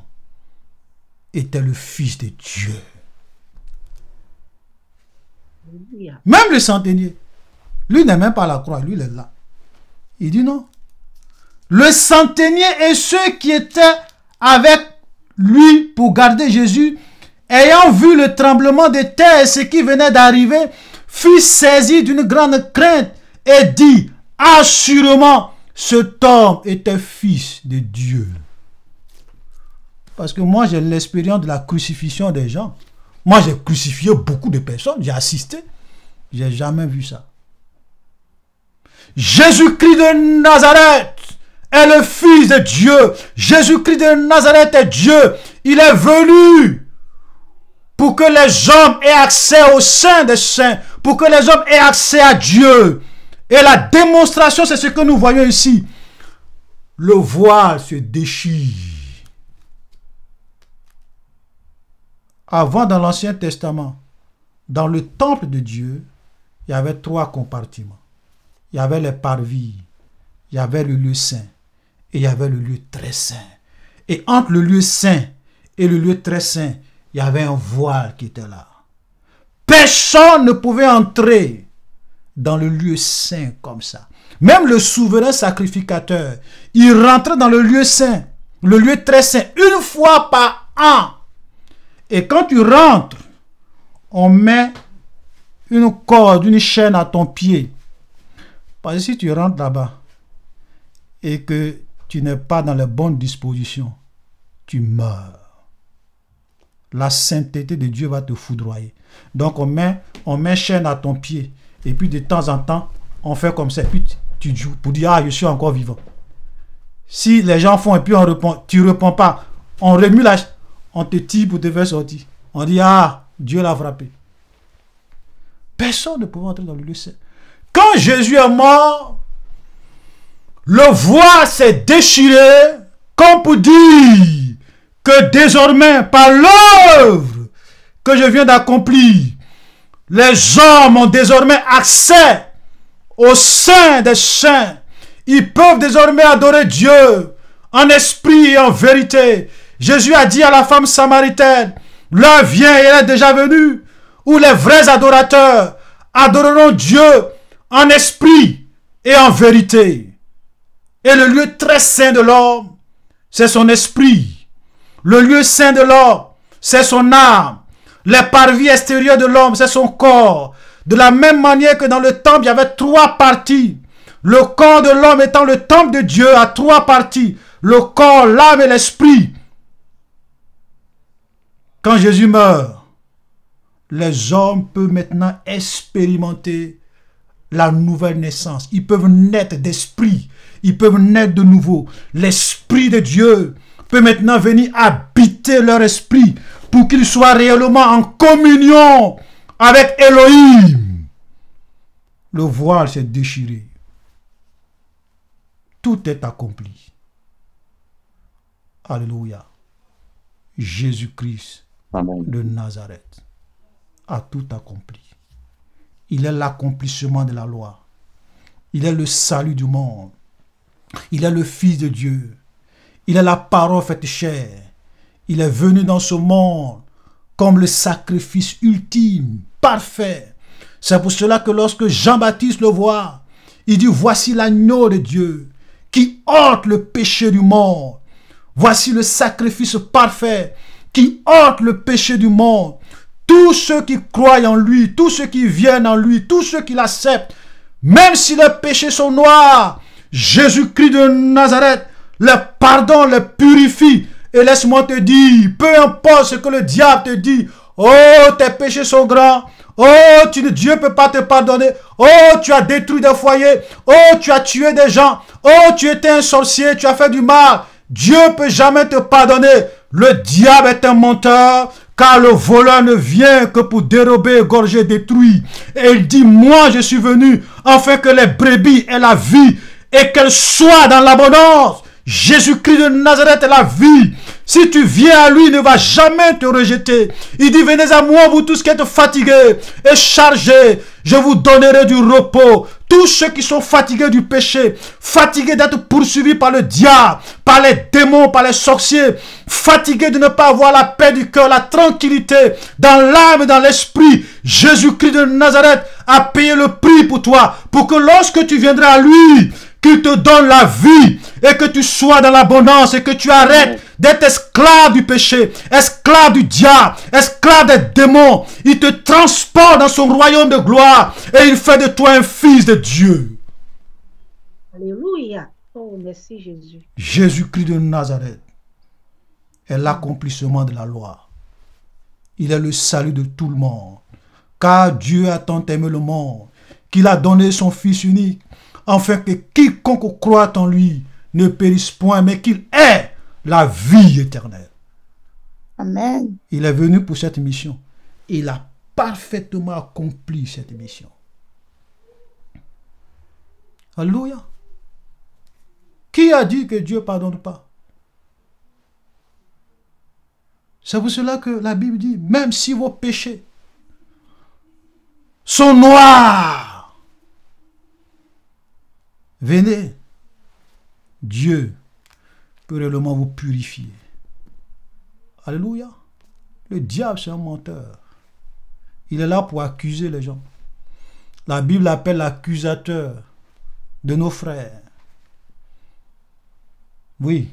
était le Fils de Dieu. Même le centenier, lui n'est même pas à la croix, lui il est là. Il dit non. Le centenier et ceux qui étaient avec lui pour garder Jésus, ayant vu le tremblement de terre et ce qui venait d'arriver, fut saisi d'une grande crainte et dit, assurément, cet homme était Fils de Dieu. Parce que moi, j'ai l'expérience de la crucifixion des gens. Moi, j'ai crucifié beaucoup de personnes, j'ai assisté. Je n'ai jamais vu ça. Jésus-Christ de Nazareth est le Fils de Dieu. Jésus-Christ de Nazareth est Dieu. Il est venu pour que les hommes aient accès au Saint des Saints, pour que les hommes aient accès à Dieu. Et la démonstration, c'est ce que nous voyons ici. Le voile se déchire. Avant, dans l'Ancien Testament, dans le temple de Dieu, il y avait 3 compartiments. Il y avait les parvis, il y avait le lieu saint et il y avait le lieu très saint. Et entre le lieu saint et le lieu très saint, il y avait un voile qui était là. Personne ne pouvait entrer dans le lieu saint comme ça. Même le souverain sacrificateur, il rentrait dans le lieu saint, le lieu très saint, une fois par an. Et quand tu rentres, on met une corde, une chaîne à ton pied. Parce que si tu rentres là-bas et que tu n'es pas dans les bonnes dispositions, tu meurs. La sainteté de Dieu va te foudroyer. Donc on met chaîne à ton pied. Et puis de temps en temps, on fait comme ça. Et puis tu joues pour dire, ah, je suis encore vivant. Si les gens font et puis tu ne réponds pas, on remue on te tire pour te faire sortir. On dit, ah, Dieu l'a frappé. Personne ne pouvait entrer dans le lieu saint. Quand Jésus est mort, le voile s'est déchiré, comme pour dire que désormais, par l'œuvre que je viens d'accomplir, les hommes ont désormais accès au Saint des Saints. Ils peuvent désormais adorer Dieu en esprit et en vérité. Jésus a dit à la femme samaritaine, l'heure vient et elle est déjà venue, où les vrais adorateurs adoreront Dieu en esprit et en vérité. Et le lieu très saint de l'homme, c'est son esprit. Le lieu saint de l'homme, c'est son âme. Les parvis extérieurs de l'homme, c'est son corps. De la même manière que dans le temple, il y avait 3 parties. Le corps de l'homme étant le temple de Dieu à 3 parties. Le corps, l'âme et l'esprit. Quand Jésus meurt, les hommes peuvent maintenant expérimenter la nouvelle naissance. Ils peuvent naître d'esprit. Ils peuvent naître de nouveau. L'esprit de Dieu peut maintenant venir habiter leur esprit pour qu'ils soient réellement en communion avec Elohim. Le voile s'est déchiré. Tout est accompli. Alléluia. Jésus-Christ de Nazareth a tout accompli. Il est l'accomplissement de la loi. Il est le salut du monde. Il est le Fils de Dieu. Il est la parole faite chair. Il est venu dans ce monde comme le sacrifice ultime, parfait. C'est pour cela que lorsque Jean-Baptiste le voit, il dit, voici l'agneau de Dieu qui ôte le péché du monde. Voici le sacrifice parfait qui ôte le péché du monde. Tous ceux qui croient en lui, tous ceux qui viennent en lui, tous ceux qui l'acceptent, même si les péchés sont noirs, Jésus-Christ de Nazareth, le pardon les purifie. Et laisse-moi te dire, peu importe ce que le diable te dit, oh, tes péchés sont grands, oh, Dieu ne peut pas te pardonner, oh, tu as détruit des foyers, oh, tu as tué des gens, oh, tu étais un sorcier, tu as fait du mal. Dieu ne peut jamais te pardonner. Le diable est un menteur, car le voleur ne vient que pour dérober, égorger, détruire. Et il dit, moi je suis venu afin que les brebis aient la vie et qu'elles soient dans l'abondance. Jésus-Christ de Nazareth est la vie. Si tu viens à lui, il ne va jamais te rejeter. Il dit, venez à moi, vous tous qui êtes fatigués et chargés, je vous donnerai du repos. Tous ceux qui sont fatigués du péché, fatigués d'être poursuivis par le diable, par les démons, par les sorciers, fatigués de ne pas avoir la paix du cœur, la tranquillité dans l'âme et dans l'esprit, Jésus-Christ de Nazareth a payé le prix pour toi, pour que lorsque tu viendras à lui, qu'il te donne la vie et que tu sois dans l'abondance et que tu arrêtes d'être esclave du péché, esclave du diable, esclave des démons. Il te transporte dans son royaume de gloire et il fait de toi un fils de Dieu. Alléluia. Oh, merci Jésus. Jésus-Christ de Nazareth est l'accomplissement de la loi. Il est le salut de tout le monde. Car Dieu a tant aimé le monde qu'il a donné son Fils unique, afin que quiconque croit en lui ne périsse point, mais qu'il ait la vie éternelle. Amen. Il est venu pour cette mission. Il a parfaitement accompli cette mission. Alléluia. Qui a dit que Dieu ne pardonne pas? C'est pour cela que la Bible dit, même si vos péchés sont noirs, venez, Dieu peut réellement vous purifier. Alléluia. Le diable, c'est un menteur. Il est là pour accuser les gens. La Bible l'appelle l'accusateur de nos frères. Oui.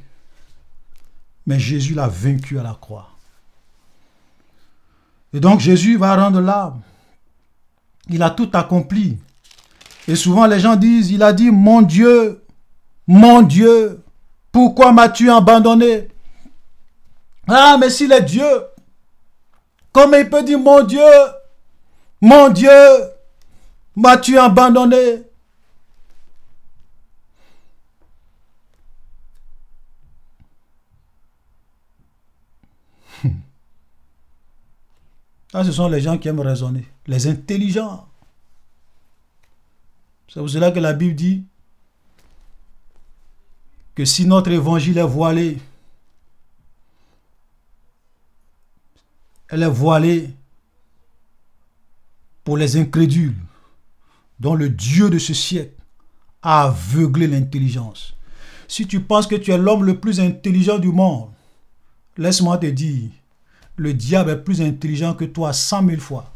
Mais Jésus l'a vaincu à la croix. Et donc Jésus va rendre l'âme. Il a tout accompli. Et souvent les gens disent, il a dit, mon Dieu, pourquoi m'as-tu abandonné? Ah, mais s'il est Dieu, comment il peut dire, mon Dieu, m'as-tu abandonné? Ah, ce sont les gens qui aiment raisonner, les intelligents. C'est pour cela que la Bible dit que si notre évangile est voilé, elle est voilée pour les incrédules, dont le Dieu de ce siècle a aveuglé l'intelligence. Si tu penses que tu es l'homme le plus intelligent du monde, laisse-moi te dire, le diable est plus intelligent que toi 100 000 fois.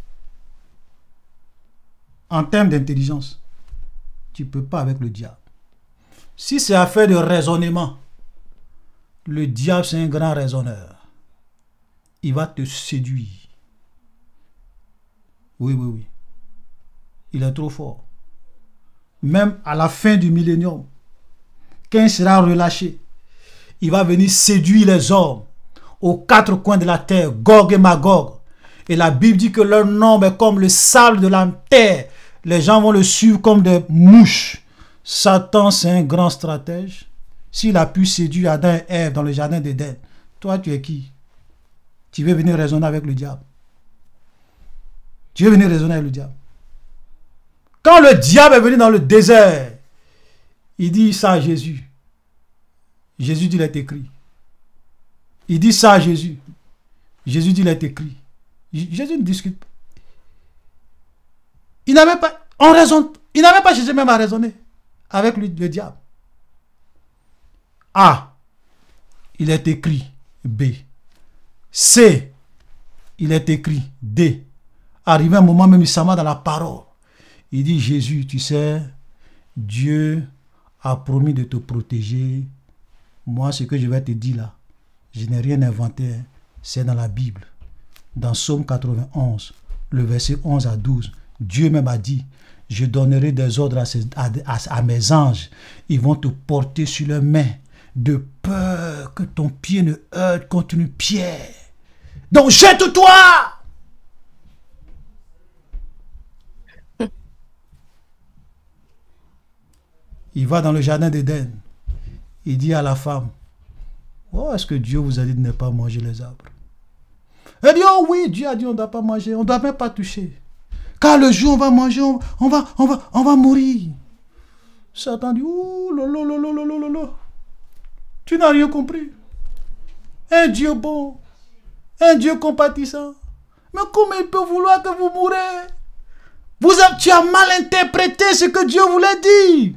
En termes d'intelligence, tu ne peux pas avec le diable. Si c'est affaire de raisonnement, le diable c'est un grand raisonneur. Il va te séduire. Oui. Il est trop fort. Même à la fin du millénium, quand il sera relâché, il va venir séduire les hommes aux quatre coins de la terre, Gog et Magog. Et la Bible dit que leur nombre est comme le sable de la terre. Les gens vont le suivre comme des mouches. Satan, c'est un grand stratège. S'il a pu séduire Adam et Ève dans le jardin d'Éden, toi, tu es qui? Tu veux venir raisonner avec le diable? Tu veux venir raisonner avec le diable? Quand le diable est venu dans le désert, il dit ça à Jésus. Jésus dit, il est écrit. Il dit ça à Jésus. Jésus dit, il est écrit. Jésus ne discute pas. Il n'avait pas, il n'avait pas cherché même à raisonner avec lui, le diable. A, il est écrit. B. C, il est écrit. D. Arrivé un moment, même il s'en va dans la parole. Il dit, Jésus, tu sais, Dieu a promis de te protéger. Moi, ce que je vais te dire là, je n'ai rien inventé, hein. C'est dans la Bible. Dans Psaume 91, le verset 11 à 12, Dieu même a dit, je donnerai des ordres à mes anges. Ils vont te porter sur leurs mains, de peur que ton pied ne heurte contre une pierre. Donc jette-toi! Il va dans le jardin d'Éden. Il dit à la femme, oh, est-ce que Dieu vous a dit de ne pas manger les arbres? Elle dit, oh oui, Dieu a dit on ne doit pas manger, on ne doit même pas toucher. Car le jour où on va manger, on va mourir. Satan dit, oh, tu n'as rien compris. un Dieu bon, un Dieu compatissant. Mais comment il peut vouloir que vous mourrez? Tu as mal interprété ce que Dieu voulait dire.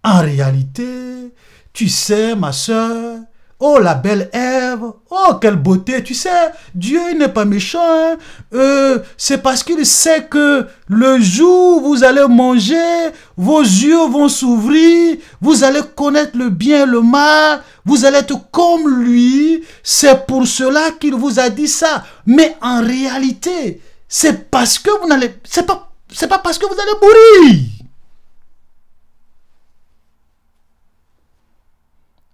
En réalité, tu sais, ma soeur, oh la belle Ève, oh quelle beauté, tu sais, Dieu il n'est pas méchant, hein? C'est parce qu'il sait que le jour où vous allez manger, vos yeux vont s'ouvrir, vous allez connaître le bien et le mal, vous allez être comme lui, c'est pour cela qu'il vous a dit ça. Mais en réalité, c'est parce que vous n'allez, c'est pas parce que vous allez mourir.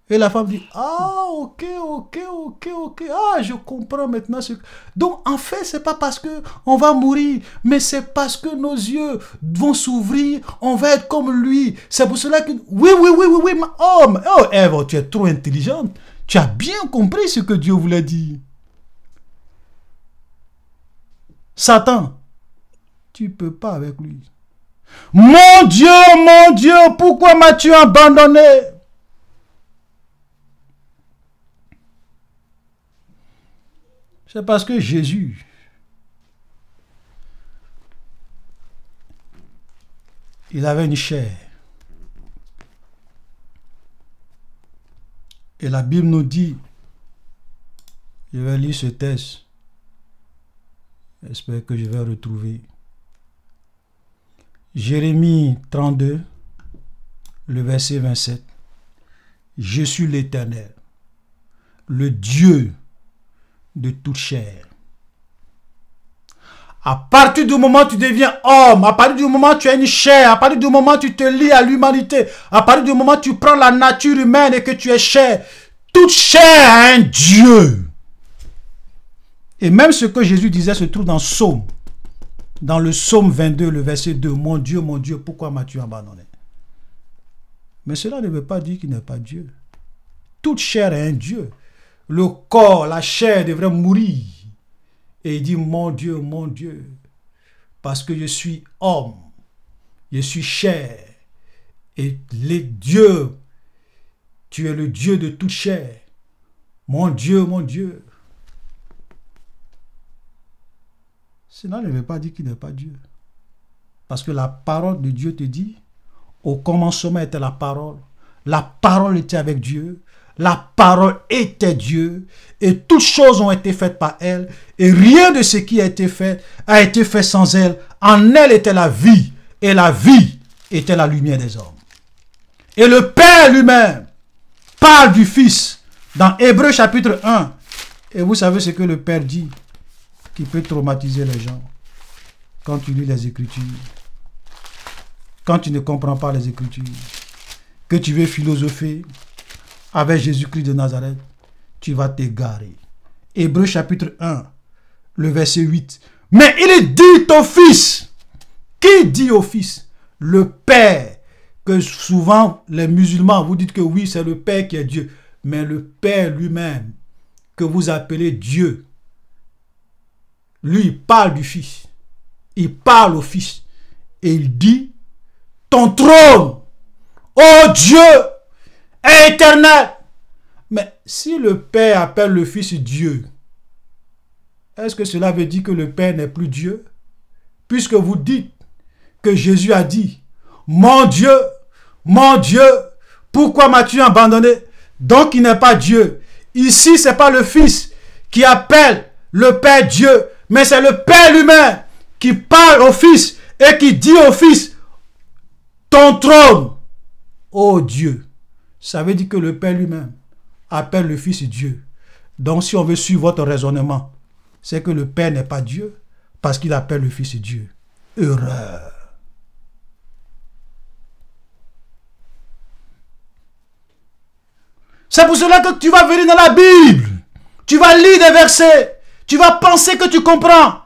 Et la femme dit, ah, ok, ah, je comprends maintenant ce que... Donc, en fait, c'est pas parce que on va mourir, mais c'est parce que nos yeux vont s'ouvrir, on va être comme lui. C'est pour cela que... Oui, oh, Ève, tu es trop intelligente. Tu as bien compris ce que Dieu voulait dire. Satan, tu peux pas avec lui. Mon Dieu, pourquoi m'as-tu abandonné? C'est parce que Jésus, il avait une chair. Et la Bible nous dit, je vais lire ce texte, j'espère que je vais retrouver. Jérémie 32, le verset 27. Je suis l'Éternel, le Dieu de toute chair. À partir du moment où tu deviens homme, à partir du moment où tu as une chair, à partir du moment où tu te lies à l'humanité, à partir du moment où tu prends la nature humaine et que tu es chair, toute chair a un Dieu. Et même ce que Jésus disait se trouve dans Psaume. Dans le Psaume 22, le verset 2. Mon Dieu, pourquoi m'as-tu abandonné? Mais cela ne veut pas dire qu'il n'est pas Dieu. Toute chair a un Dieu. Le corps, la chair devrait mourir. Et il dit, mon Dieu, parce que je suis homme, je suis chair. Et les dieux, tu es le Dieu de toute chair. Mon Dieu. Cela ne veut pas dire qu'il n'est pas Dieu. Parce que la parole de Dieu te dit, au commencement était la parole était avec Dieu, la parole était Dieu, et toutes choses ont été faites par elle, et rien de ce qui a été fait sans elle. En elle était la vie, et la vie était la lumière des hommes. Et le Père lui-même parle du Fils dans Hébreux chapitre 1. Et vous savez ce que le Père dit, qui peut traumatiser les gens quand tu lis les Écritures, quand tu ne comprends pas les Écritures, que tu veux philosopher avec Jésus-Christ de Nazareth, tu vas t'égarer. Hébreux chapitre 1, le verset 8. Mais il dit au Fils. Qui dit au Fils? Le Père. Que souvent les musulmans, vous dites que oui, c'est le Père qui est Dieu. Mais le Père lui-même, que vous appelez Dieu, lui, il parle du Fils. Il parle au Fils. Et il dit, ton trône, ô Dieu, est éternel. Mais si le Père appelle le Fils Dieu, est-ce que cela veut dire que le Père n'est plus Dieu? Puisque vous dites que Jésus a dit, mon Dieu, pourquoi m'as-tu abandonné? Donc il n'est pas Dieu. Ici, ce n'est pas le Fils qui appelle le Père Dieu, mais c'est le Père lui-même qui parle au Fils et qui dit au Fils, ton trône, ô Dieu. Ça veut dire que le Père lui-même appelle le Fils Dieu. Donc si on veut suivre votre raisonnement, c'est que le Père n'est pas Dieu parce qu'il appelle le Fils Dieu. Erreur. C'est pour cela que tu vas venir dans la Bible. Tu vas lire des versets. Tu vas penser que tu comprends.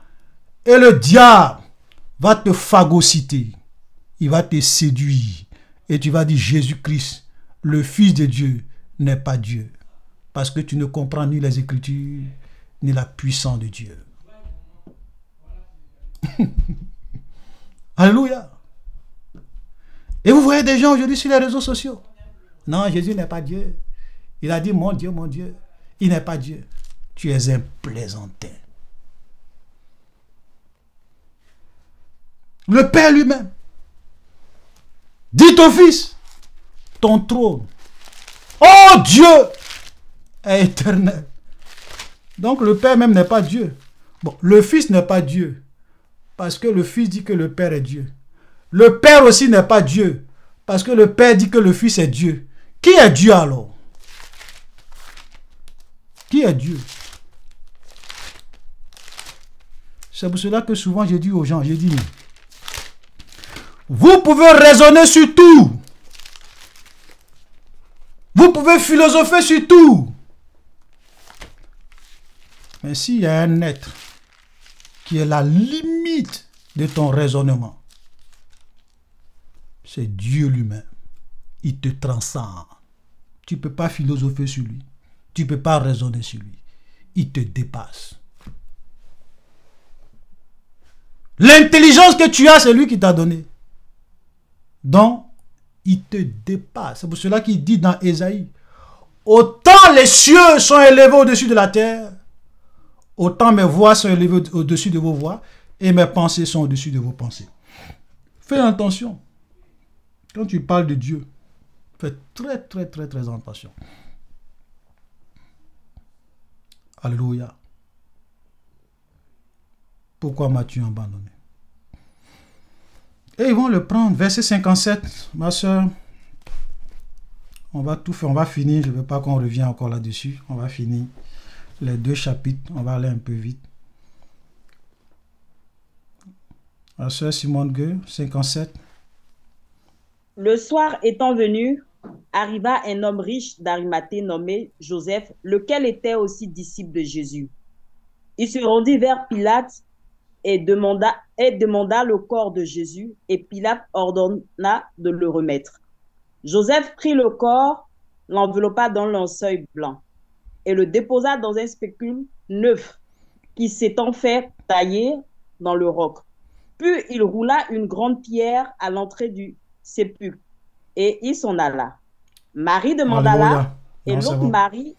Et le diable va te phagocyter. Il va te séduire. Et tu vas dire Jésus-Christ, le Fils de Dieu, n'est pas Dieu. Parce que tu ne comprends ni les Écritures, ni la puissance de Dieu. Alléluia. Et vous voyez des gens aujourd'hui sur les réseaux sociaux. Non, Jésus n'est pas Dieu. Il a dit mon Dieu, mon Dieu. il n'est pas Dieu. Tu es un plaisantin. Le Père lui-même dit au Fils, ton trône, oh Dieu, est éternel. Donc le Père même n'est pas Dieu. Bon, le Fils n'est pas Dieu, parce que le Fils dit que le Père est Dieu. Le Père aussi n'est pas Dieu, parce que le Père dit que le Fils est Dieu. Qui est Dieu alors? Qui est Dieu? C'est pour cela que souvent je dis aux gens, je dis, vous pouvez raisonner sur tout. Vous pouvez philosopher sur tout. Mais s'il y a un être qui est la limite de ton raisonnement, c'est Dieu lui-même. Il te transcende. Tu ne peux pas philosopher sur lui. Tu ne peux pas raisonner sur lui. Il te dépasse. L'intelligence que tu as, c'est lui qui t'a donné. Donc, il te dépasse. C'est pour cela qu'il dit dans Ésaïe, autant les cieux sont élevés au-dessus de la terre, autant mes voix sont élevées au-dessus de vos voix, et mes pensées sont au-dessus de vos pensées. Fais attention. Quand tu parles de Dieu, fais très attention. Alléluia. Pourquoi m'as-tu abandonné? Et ils vont le prendre. Verset 57, ma soeur. On va tout faire, on va finir. Je ne veux pas qu'on revienne encore là-dessus. On va finir les 2 chapitres. On va aller un peu vite. Ma soeur Simone Gueux, 57. Le soir étant venu, arriva un homme riche d'Arimathée nommé Joseph, lequel était aussi disciple de Jésus. Il se rendit vers Pilate et demanda le corps de Jésus, et Pilate ordonna de le remettre. Joseph prit le corps, l'enveloppa dans linceul blanc, et le déposa dans un spécule neuf, qui s'étant fait tailler dans le roc. Puis il roula une grande pierre à l'entrée du sépulcre, et il s'en alla. Marie demanda là, et l'autre Marie...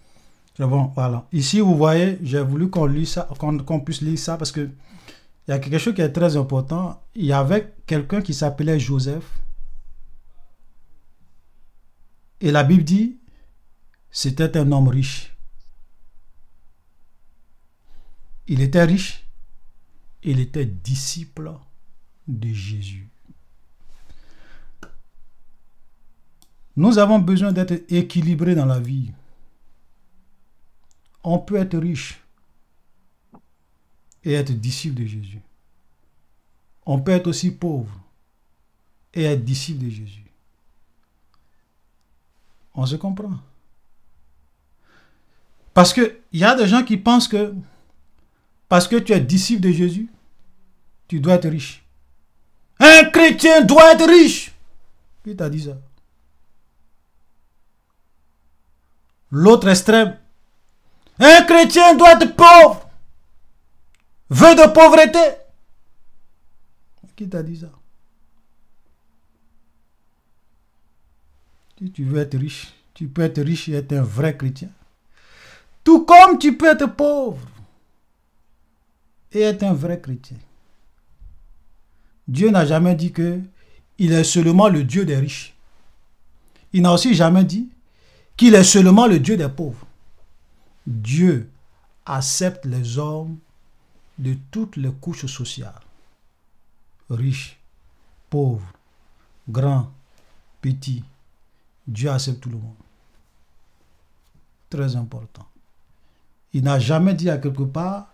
C'est bon, voilà. Ici, vous voyez, j'ai voulu qu'on lise ça, qu'on puisse lire ça, parce que il y a quelque chose qui est très important. Il y avait quelqu'un qui s'appelait Joseph. Et la Bible dit, c'était un homme riche. Il était riche. Il était disciple de Jésus. Nous avons besoin d'être équilibrés dans la vie. On peut être riche et être disciple de Jésus. On peut être aussi pauvre et être disciple de Jésus. On se comprend. Parce qu'il y a des gens qui pensent que parce que tu es disciple de Jésus, tu dois être riche. Un chrétien doit être riche. Qui t'a dit ça? L'autre extrême. Un chrétien doit être pauvre. Vœu de pauvreté. Qui t'a dit ça? Si tu veux être riche, tu peux être riche et être un vrai chrétien. Tout comme tu peux être pauvre et être un vrai chrétien. Dieu n'a jamais dit que il est seulement le Dieu des riches. Il n'a aussi jamais dit qu'il est seulement le Dieu des pauvres. Dieu accepte les hommes de toutes les couches sociales. Riches, pauvres, grands, petits. Dieu accepte tout le monde. Très important. Il n'a jamais dit à quelque part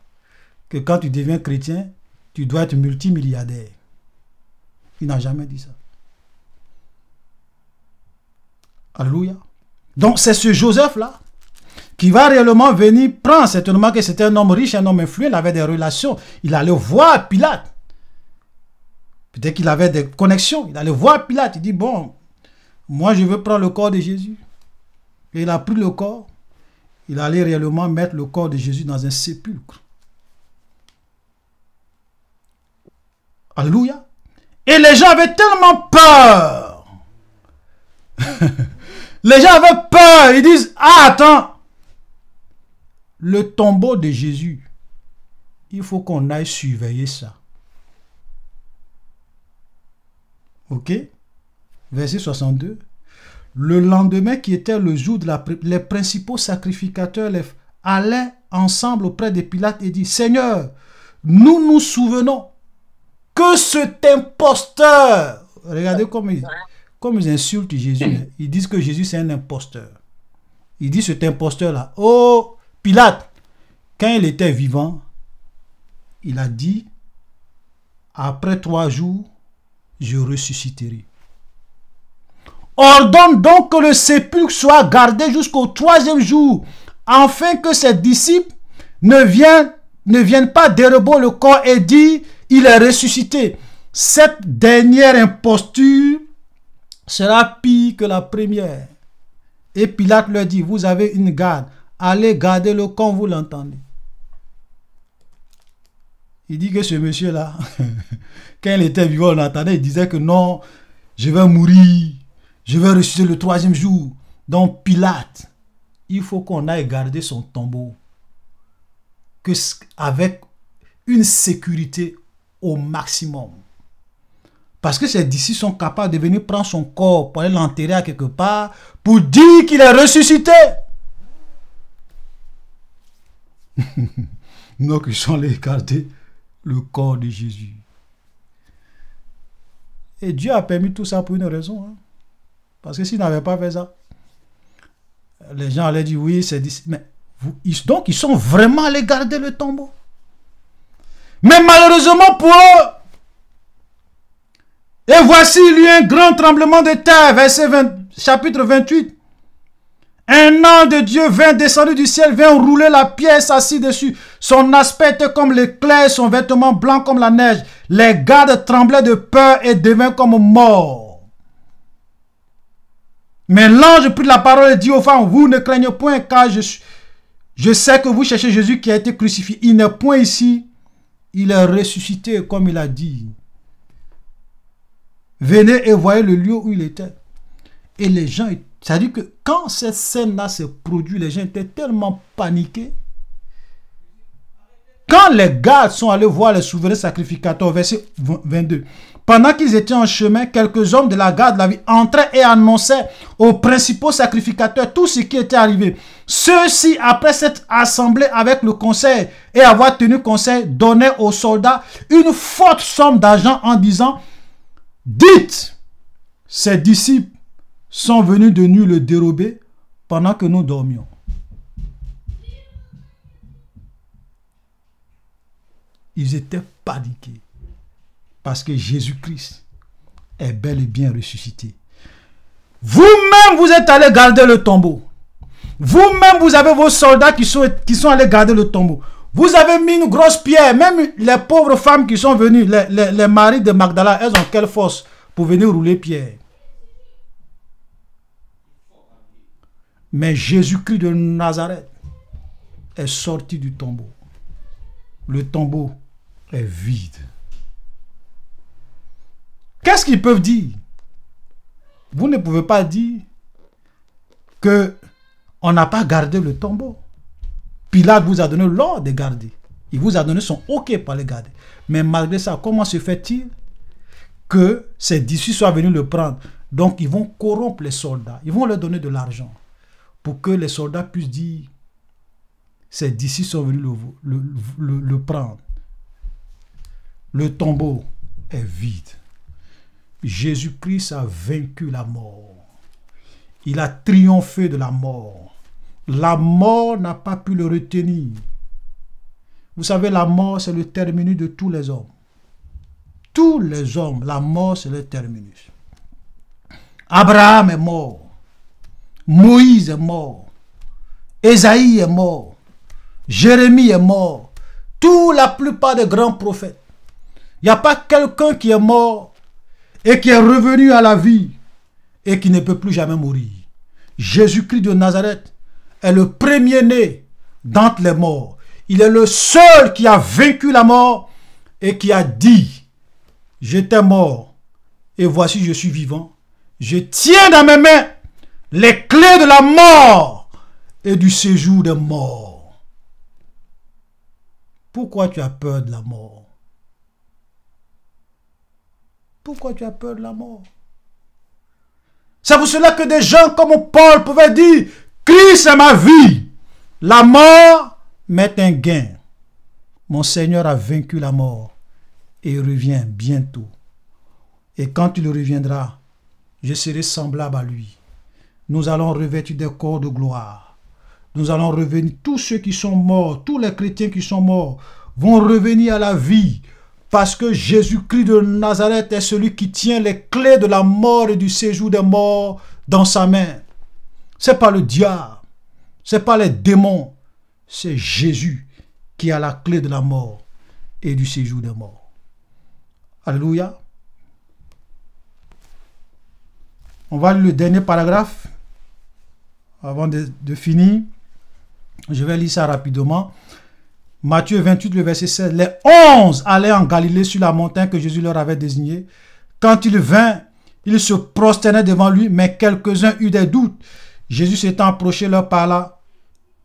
que quand tu deviens chrétien, tu dois être multimilliardaire. Il n'a jamais dit ça. Alléluia. Donc c'est ce Joseph-là qui va réellement venir prendre, certainement que c'était un homme riche, un homme influent, il avait des relations, il allait voir Pilate. Peut-être qu'il avait des connexions, il allait voir Pilate, il dit, bon, moi je veux prendre le corps de Jésus. Et il a pris le corps, il allait réellement mettre le corps de Jésus dans un sépulcre. Alléluia. Et les gens avaient tellement peur. Les gens avaient peur, ils disent, ah attends, le tombeau de Jésus, il faut qu'on aille surveiller ça. Ok? Verset 62. Le lendemain qui était le jour de les principaux sacrificateurs allaient ensemble auprès de Pilate et dit, Seigneur, nous nous souvenons que cet imposteur, regardez comme ils insultent Jésus, ils disent que Jésus c'est un imposteur. Il dit cet imposteur-là, oh Pilate, quand il était vivant, il a dit, après 3 jours, je ressusciterai. Ordonne donc que le sépulcre soit gardé jusqu'au 3e jour, afin que ses disciples ne viennent pas dérober le corps et dire, il est ressuscité. Cette dernière imposture sera pire que la première. Et Pilate leur dit, vous avez une garde, allez garder le quand vous l'entendez. Il dit que ce monsieur-là, quand il était vivant, on l'entendait, il disait que non, je vais mourir, je vais ressusciter le 3e jour. Donc Pilate, il faut qu'on aille garder son tombeau avec une sécurité au maximum. Parce que ses disciples sont capables de venir prendre son corps pour aller l'enterrer à quelque part pour dire qu'il est ressuscité. Donc ils sont allés garder le corps de Jésus. Et Dieu a permis tout ça pour une raison. Hein? Parce que s'il n'avait pas fait ça, les gens allaient dire oui, c'est disciples. Mais donc ils sont vraiment allés garder le tombeau. Mais malheureusement pour eux, et voici il y a un grand tremblement de terre, chapitre 28. Un ange de Dieu vint descendre du ciel, vint rouler la pierre, s'assit dessus. Son aspect était comme l'éclair, son vêtement blanc comme la neige. Les gardes tremblaient de peur et devinrent comme morts. Mais l'ange prit la parole et dit aux femmes, vous ne craignez point, car je sais que vous cherchez Jésus qui a été crucifié. Il n'est point ici, il est ressuscité comme il a dit. Venez et voyez le lieu où il était. Et les gens, c'est-à-dire que quand cette scène-là s'est produite, les gens étaient tellement paniqués. Quand les gardes sont allés voir les souverains sacrificateurs, verset 22, pendant qu'ils étaient en chemin, quelques hommes de la garde la vie entraient et annonçaient aux principaux sacrificateurs tout ce qui était arrivé. Ceux-ci, après s'être assemblés avec le conseil et avoir tenu conseil, donnaient aux soldats une forte somme d'argent en disant, dites, ses disciples sont venus de nuit le dérober pendant que nous dormions. Ils étaient paniqués parce que Jésus-Christ est bel et bien ressuscité. Vous-même, vous êtes allés garder le tombeau. Vous-même, vous avez vos soldats qui sont allés garder le tombeau. Vous avez mis une grosse pierre. Même les pauvres femmes qui sont venues, les maris de Magdala, elles ont quelle force pour venir rouler pierre? Mais Jésus-Christ de Nazareth est sorti du tombeau. Le tombeau est vide. Qu'est-ce qu'ils peuvent dire? Vous ne pouvez pas dire que on n'a pas gardé le tombeau. Pilate vous a donné l'ordre de garder. Il vous a donné son OK pour les garder. Mais malgré ça, comment se fait-il que ces disciples soient venus le prendre? Donc ils vont corrompre les soldats. Ils vont leur donner de l'argent pour que les soldats puissent dire ces disciples sont venus le prendre. Le tombeau est vide. Jésus-Christ a vaincu la mort. Il a triomphé de la mort. La mort n'a pas pu le retenir. Vous savez, la mort, c'est le terminus de tous les hommes. Tous les hommes, la mort, c'est le terminus. Abraham est mort. Moïse est mort. Ésaïe est mort. Jérémie est mort. La plupart des grands prophètes. Il n'y a pas quelqu'un qui est mort et qui est revenu à la vie et qui ne peut plus jamais mourir. Jésus-Christ de Nazareth est le premier-né d'entre les morts. Il est le seul qui a vaincu la mort et qui a dit, j'étais mort et voici je suis vivant. Je tiens dans mes mains les clés de la mort et du séjour des morts. Pourquoi tu as peur de la mort? Pourquoi tu as peur de la mort? C'est pour cela que des gens comme Paul pouvaient dire, Christ est ma vie, la mort m'est un gain. Mon Seigneur a vaincu la mort et il revient bientôt. Et quand il reviendra, je serai semblable à lui. Nous allons revêtir des corps de gloire. Nous allons revenir, tous ceux qui sont morts, tous les chrétiens qui sont morts, vont revenir à la vie. Parce que Jésus-Christ de Nazareth est celui qui tient les clés de la mort et du séjour des morts dans sa main. Ce n'est pas le diable, ce n'est pas les démons, c'est Jésus qui a la clé de la mort et du séjour des morts. Alléluia. On va lire le dernier paragraphe avant de finir. Je vais lire ça rapidement. Matthieu 28, le verset 16. Les 11 allaient en Galilée sur la montagne que Jésus leur avait désignée. Quand il vint, ils se prosternaient devant lui, mais quelques-uns eurent des doutes. Jésus s'étant approché leur parla.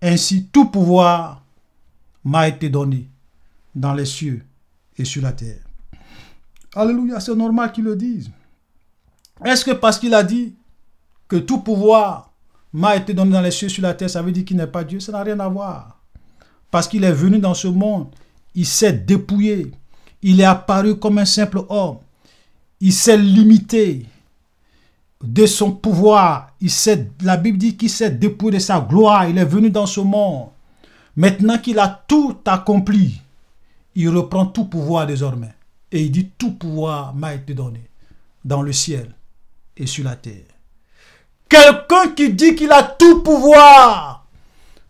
Ainsi, tout pouvoir m'a été donné dans les cieux et sur la terre. Alléluia, c'est normal qu'ils le disent. Est-ce que parce qu'il a dit que tout pouvoir m'a été donné dans les cieux et sur la terre, ça veut dire qu'il n'est pas Dieu? Ça n'a rien à voir. Parce qu'il est venu dans ce monde, il s'est dépouillé. Il est apparu comme un simple homme. Il s'est limité de son pouvoir. La Bible dit qu'il s'est dépouillé de sa gloire. Il est venu dans ce monde. Maintenant qu'il a tout accompli, il reprend tout pouvoir désormais. Et il dit, tout pouvoir m'a été donné dans le ciel et sur la terre. Quelqu'un qui dit qu'il a tout pouvoir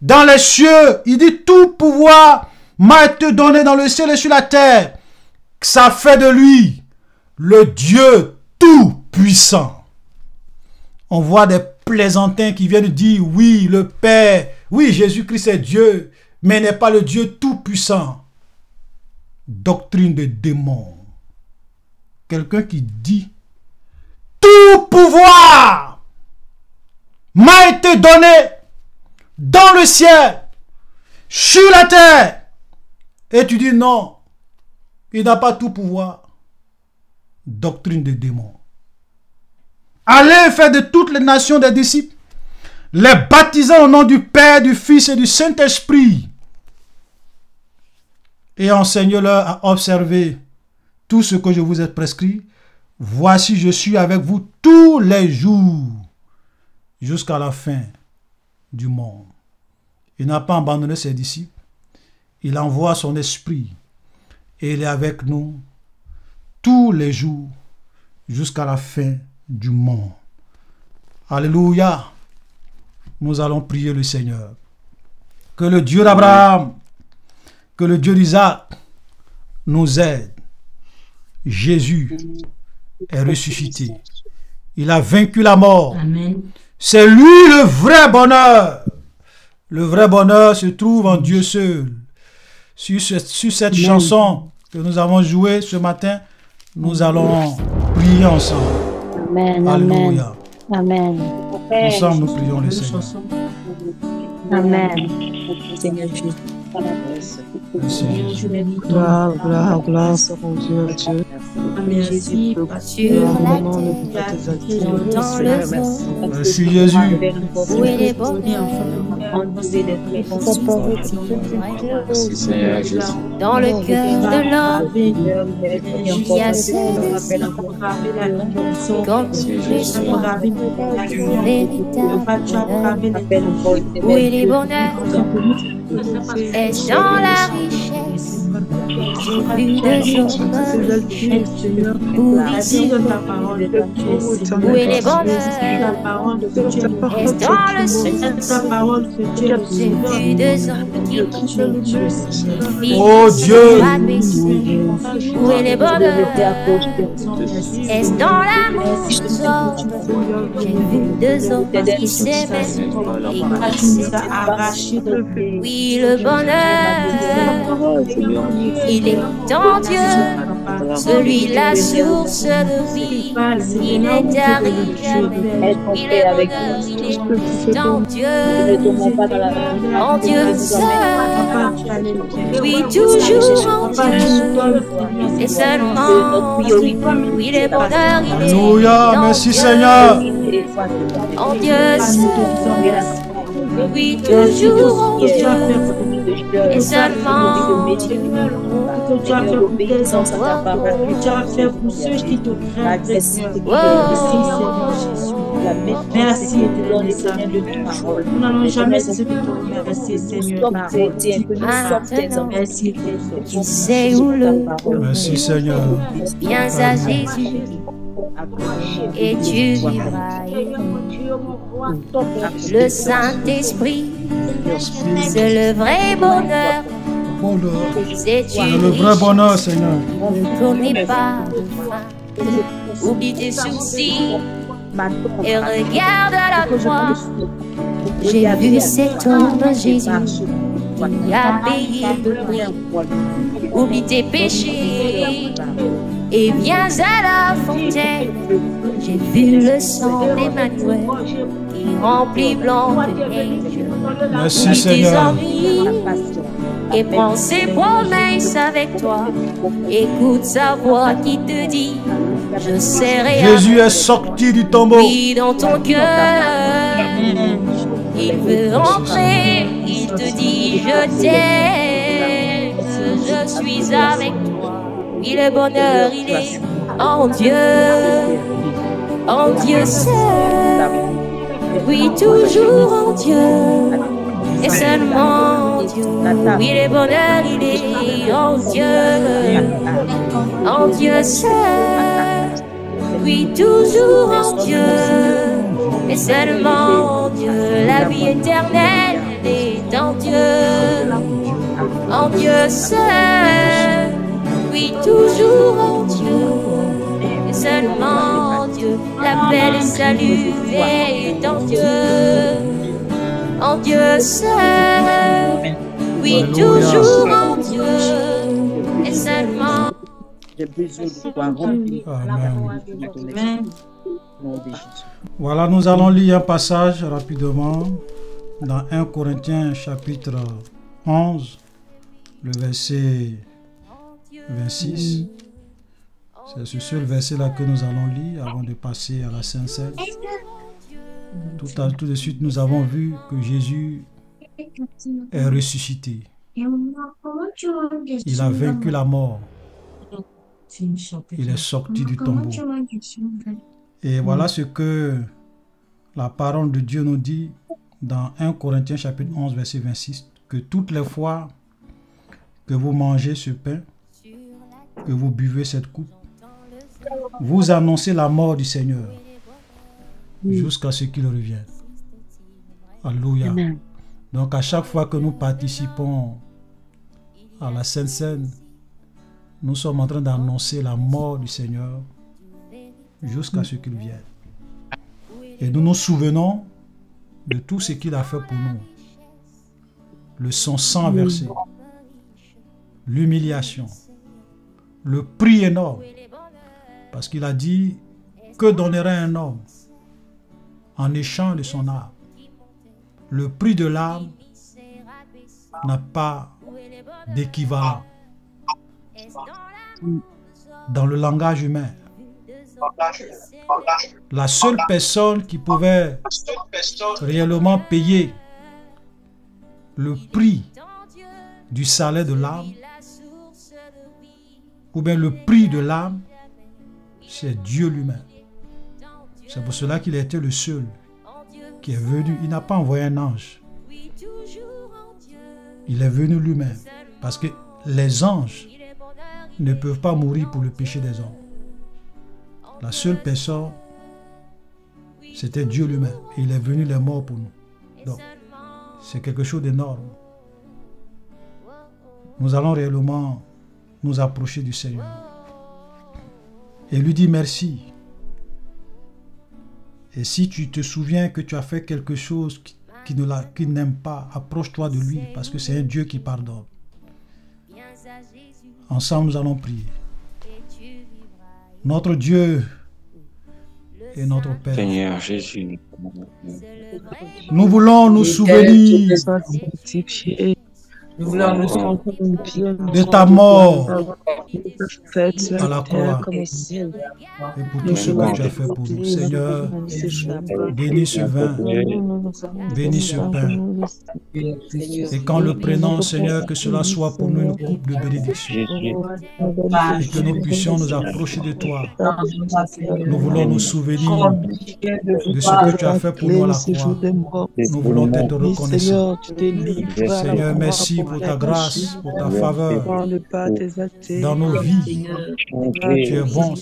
dans les cieux, il dit tout pouvoir m'a été donné dans le ciel et sur la terre. Ça fait de lui le Dieu tout-puissant. On voit des plaisantins qui viennent dire oui, le Père, oui, Jésus-Christ est Dieu, mais n'est pas le Dieu tout-puissant. Doctrine de démon. Quelqu'un qui dit tout pouvoir m'a été donné dans le ciel, sur la terre. Et tu dis non, il n'a pas tout pouvoir. Doctrine de démon. Allez faire de toutes les nations des disciples, les baptisant au nom du Père, du Fils et du Saint-Esprit. Et enseignez-leur à observer tout ce que je vous ai prescrit. Voici, je suis avec vous tous les jours, jusqu'à la fin du monde. Il n'a pas abandonné ses disciples. Il envoie son esprit et il est avec nous tous les jours jusqu'à la fin du monde. Alléluia. Nous allons prier le Seigneur. Que le Dieu d'Abraham, que le Dieu d'Isaac nous aide. Jésus est ressuscité. Il a vaincu la mort. Amen. C'est lui le vrai bonheur. Le vrai bonheur se trouve en Dieu seul. Sur cette chanson que nous avons jouée ce matin, nous allons prier ensemble. Amen. Alléluia. Amen. Ensemble, nous prions le Seigneur. Amen. Seigneur Jésus. Merci. Gloire, gloire, gloire, soit Dieu, à Dieu. Merci Sur la terre, dans le monde, Merci Jésus. où est les bonheurs, Merci Seigneur Jésus. dans le cœur de l'homme, il y a celle comme Jésus, véritable. Où est les bonheurs, est dans la richesse. J'ai vu deux hommes pour ici. Où est les bonheurs, est dans le ciel. J'ai vu deux hommes qui Oh Dieu. Où est les bonheurs, est dans l'amour. J'ai vu deux hommes qui s'aimaient et oui, le bonheur, il est en Dieu. celui la source de vie, il n'éternise jamais. Il est bonheur, il est en Dieu, en Dieu seul, oui, toujours en Dieu, et seulement oui, il est bonheur, il est Alléluia, en merci Dieu, Seigneur. en Dieu seul, oui, toujours en Dieu, et seulement Dieu. Que tu as fait pour tes enfants, que tu as fait pour ceux qui te craignent, Seigneur. Merci, Seigneur. Merci, Seigneur. Nous n'allons jamais cesser de te remercier, Seigneur. Merci, Tu sais où le Merci Seigneur. viens à Jésus et tu vivras. Le Saint-Esprit, c'est le vrai bonheur. Bonheur. C'est C'est le vrai bonheur, Seigneur. ne connais pas de faim. Oublie tes soucis et regarde à la croix. J'ai vu cet homme Jésus qui a payé le prix. Oublie tes péchés et viens à la fontaine. J'ai vu le sang d'Emmanuel qui remplit blanc de neige. Merci Oublie tes Seigneur. envies et prends ses promesses avec toi. Écoute sa voix qui te dit: je serai Jésus est sorti du tombeau. oui dans ton cœur. Il veut rentrer, il te dit: je t'aime, je suis avec toi. Il est bonheur, il est en Dieu seul. Oui, toujours en Dieu, et seulement Dieu. Il est bonheur, il est en Dieu seul. Oui, toujours en Dieu, et seulement Dieu. La vie éternelle est en Dieu seul. Oui, toujours en Dieu, et seulement Dieu. La paix, le salut est en Dieu seul. Oui, toujours en Dieu, et seulement. J'ai besoin de toi, remplis Amen. le nom de Jésus. Voilà, nous allons lire un passage rapidement dans 1 Corinthiens chapitre 11, le verset 26. C'est ce seul verset-là que nous allons lire avant de passer à la Sainte Seine. Tout de suite, nous avons vu que Jésus est ressuscité. Il a vaincu la mort. Il est sorti du tombeau. Et voilà ce que la parole de Dieu nous dit dans 1 Corinthiens chapitre 11 verset 26, que toutes les fois que vous mangez ce pain, que vous buvez cette coupe, vous annoncez la mort du Seigneur jusqu'à ce qu'il revienne. Alléluia. Donc à chaque fois que nous participons à la Sainte Seine, nous sommes en train d'annoncer la mort du Seigneur jusqu'à ce qu'il vienne. Et nous nous souvenons de tout ce qu'il a fait pour nous. Son sang versé, l'humiliation, le prix énorme. Parce qu'il a dit: que donnerait un homme en échange de son âme? Le prix de l'âme n'a pas d'équivalent dans le langage humain. La seule personne qui pouvait réellement payer le prix du salaire de l'âme, ou bien le prix de l'âme, c'est Dieu lui-même. C'est pour cela qu'il a été le seul qui est venu. Il n'a pas envoyé un ange. Il est venu lui-même. Parce que les anges ne peuvent pas mourir pour le péché des hommes. La seule personne, c'était Dieu lui-même. Et il est venu les morts pour nous. Donc, c'est quelque chose d'énorme. Nous allons réellement nous approcher du Seigneur et lui dire merci. Et si tu te souviens que tu as fait quelque chose qui n'aime pas, approche-toi de lui, parce que c'est un Dieu qui pardonne. Ensemble, nous allons prier. Notre Dieu et notre Père, Seigneur Jésus, nous voulons nous souvenir de ta mort à la croix et pour tout ce que tu as fait pour nous. Seigneur, bénis ce vin, bénis ce pain. Et quand le prenons, Seigneur, que cela soit pour nous une coupe de bénédiction et que nous puissions nous approcher de toi. Nous voulons nous souvenir de ce que tu as fait pour nous à la croix. Nous voulons être reconnaissants. Seigneur, merci pour ta grâce, pour ta faveur dans nos vies. Tu es bon.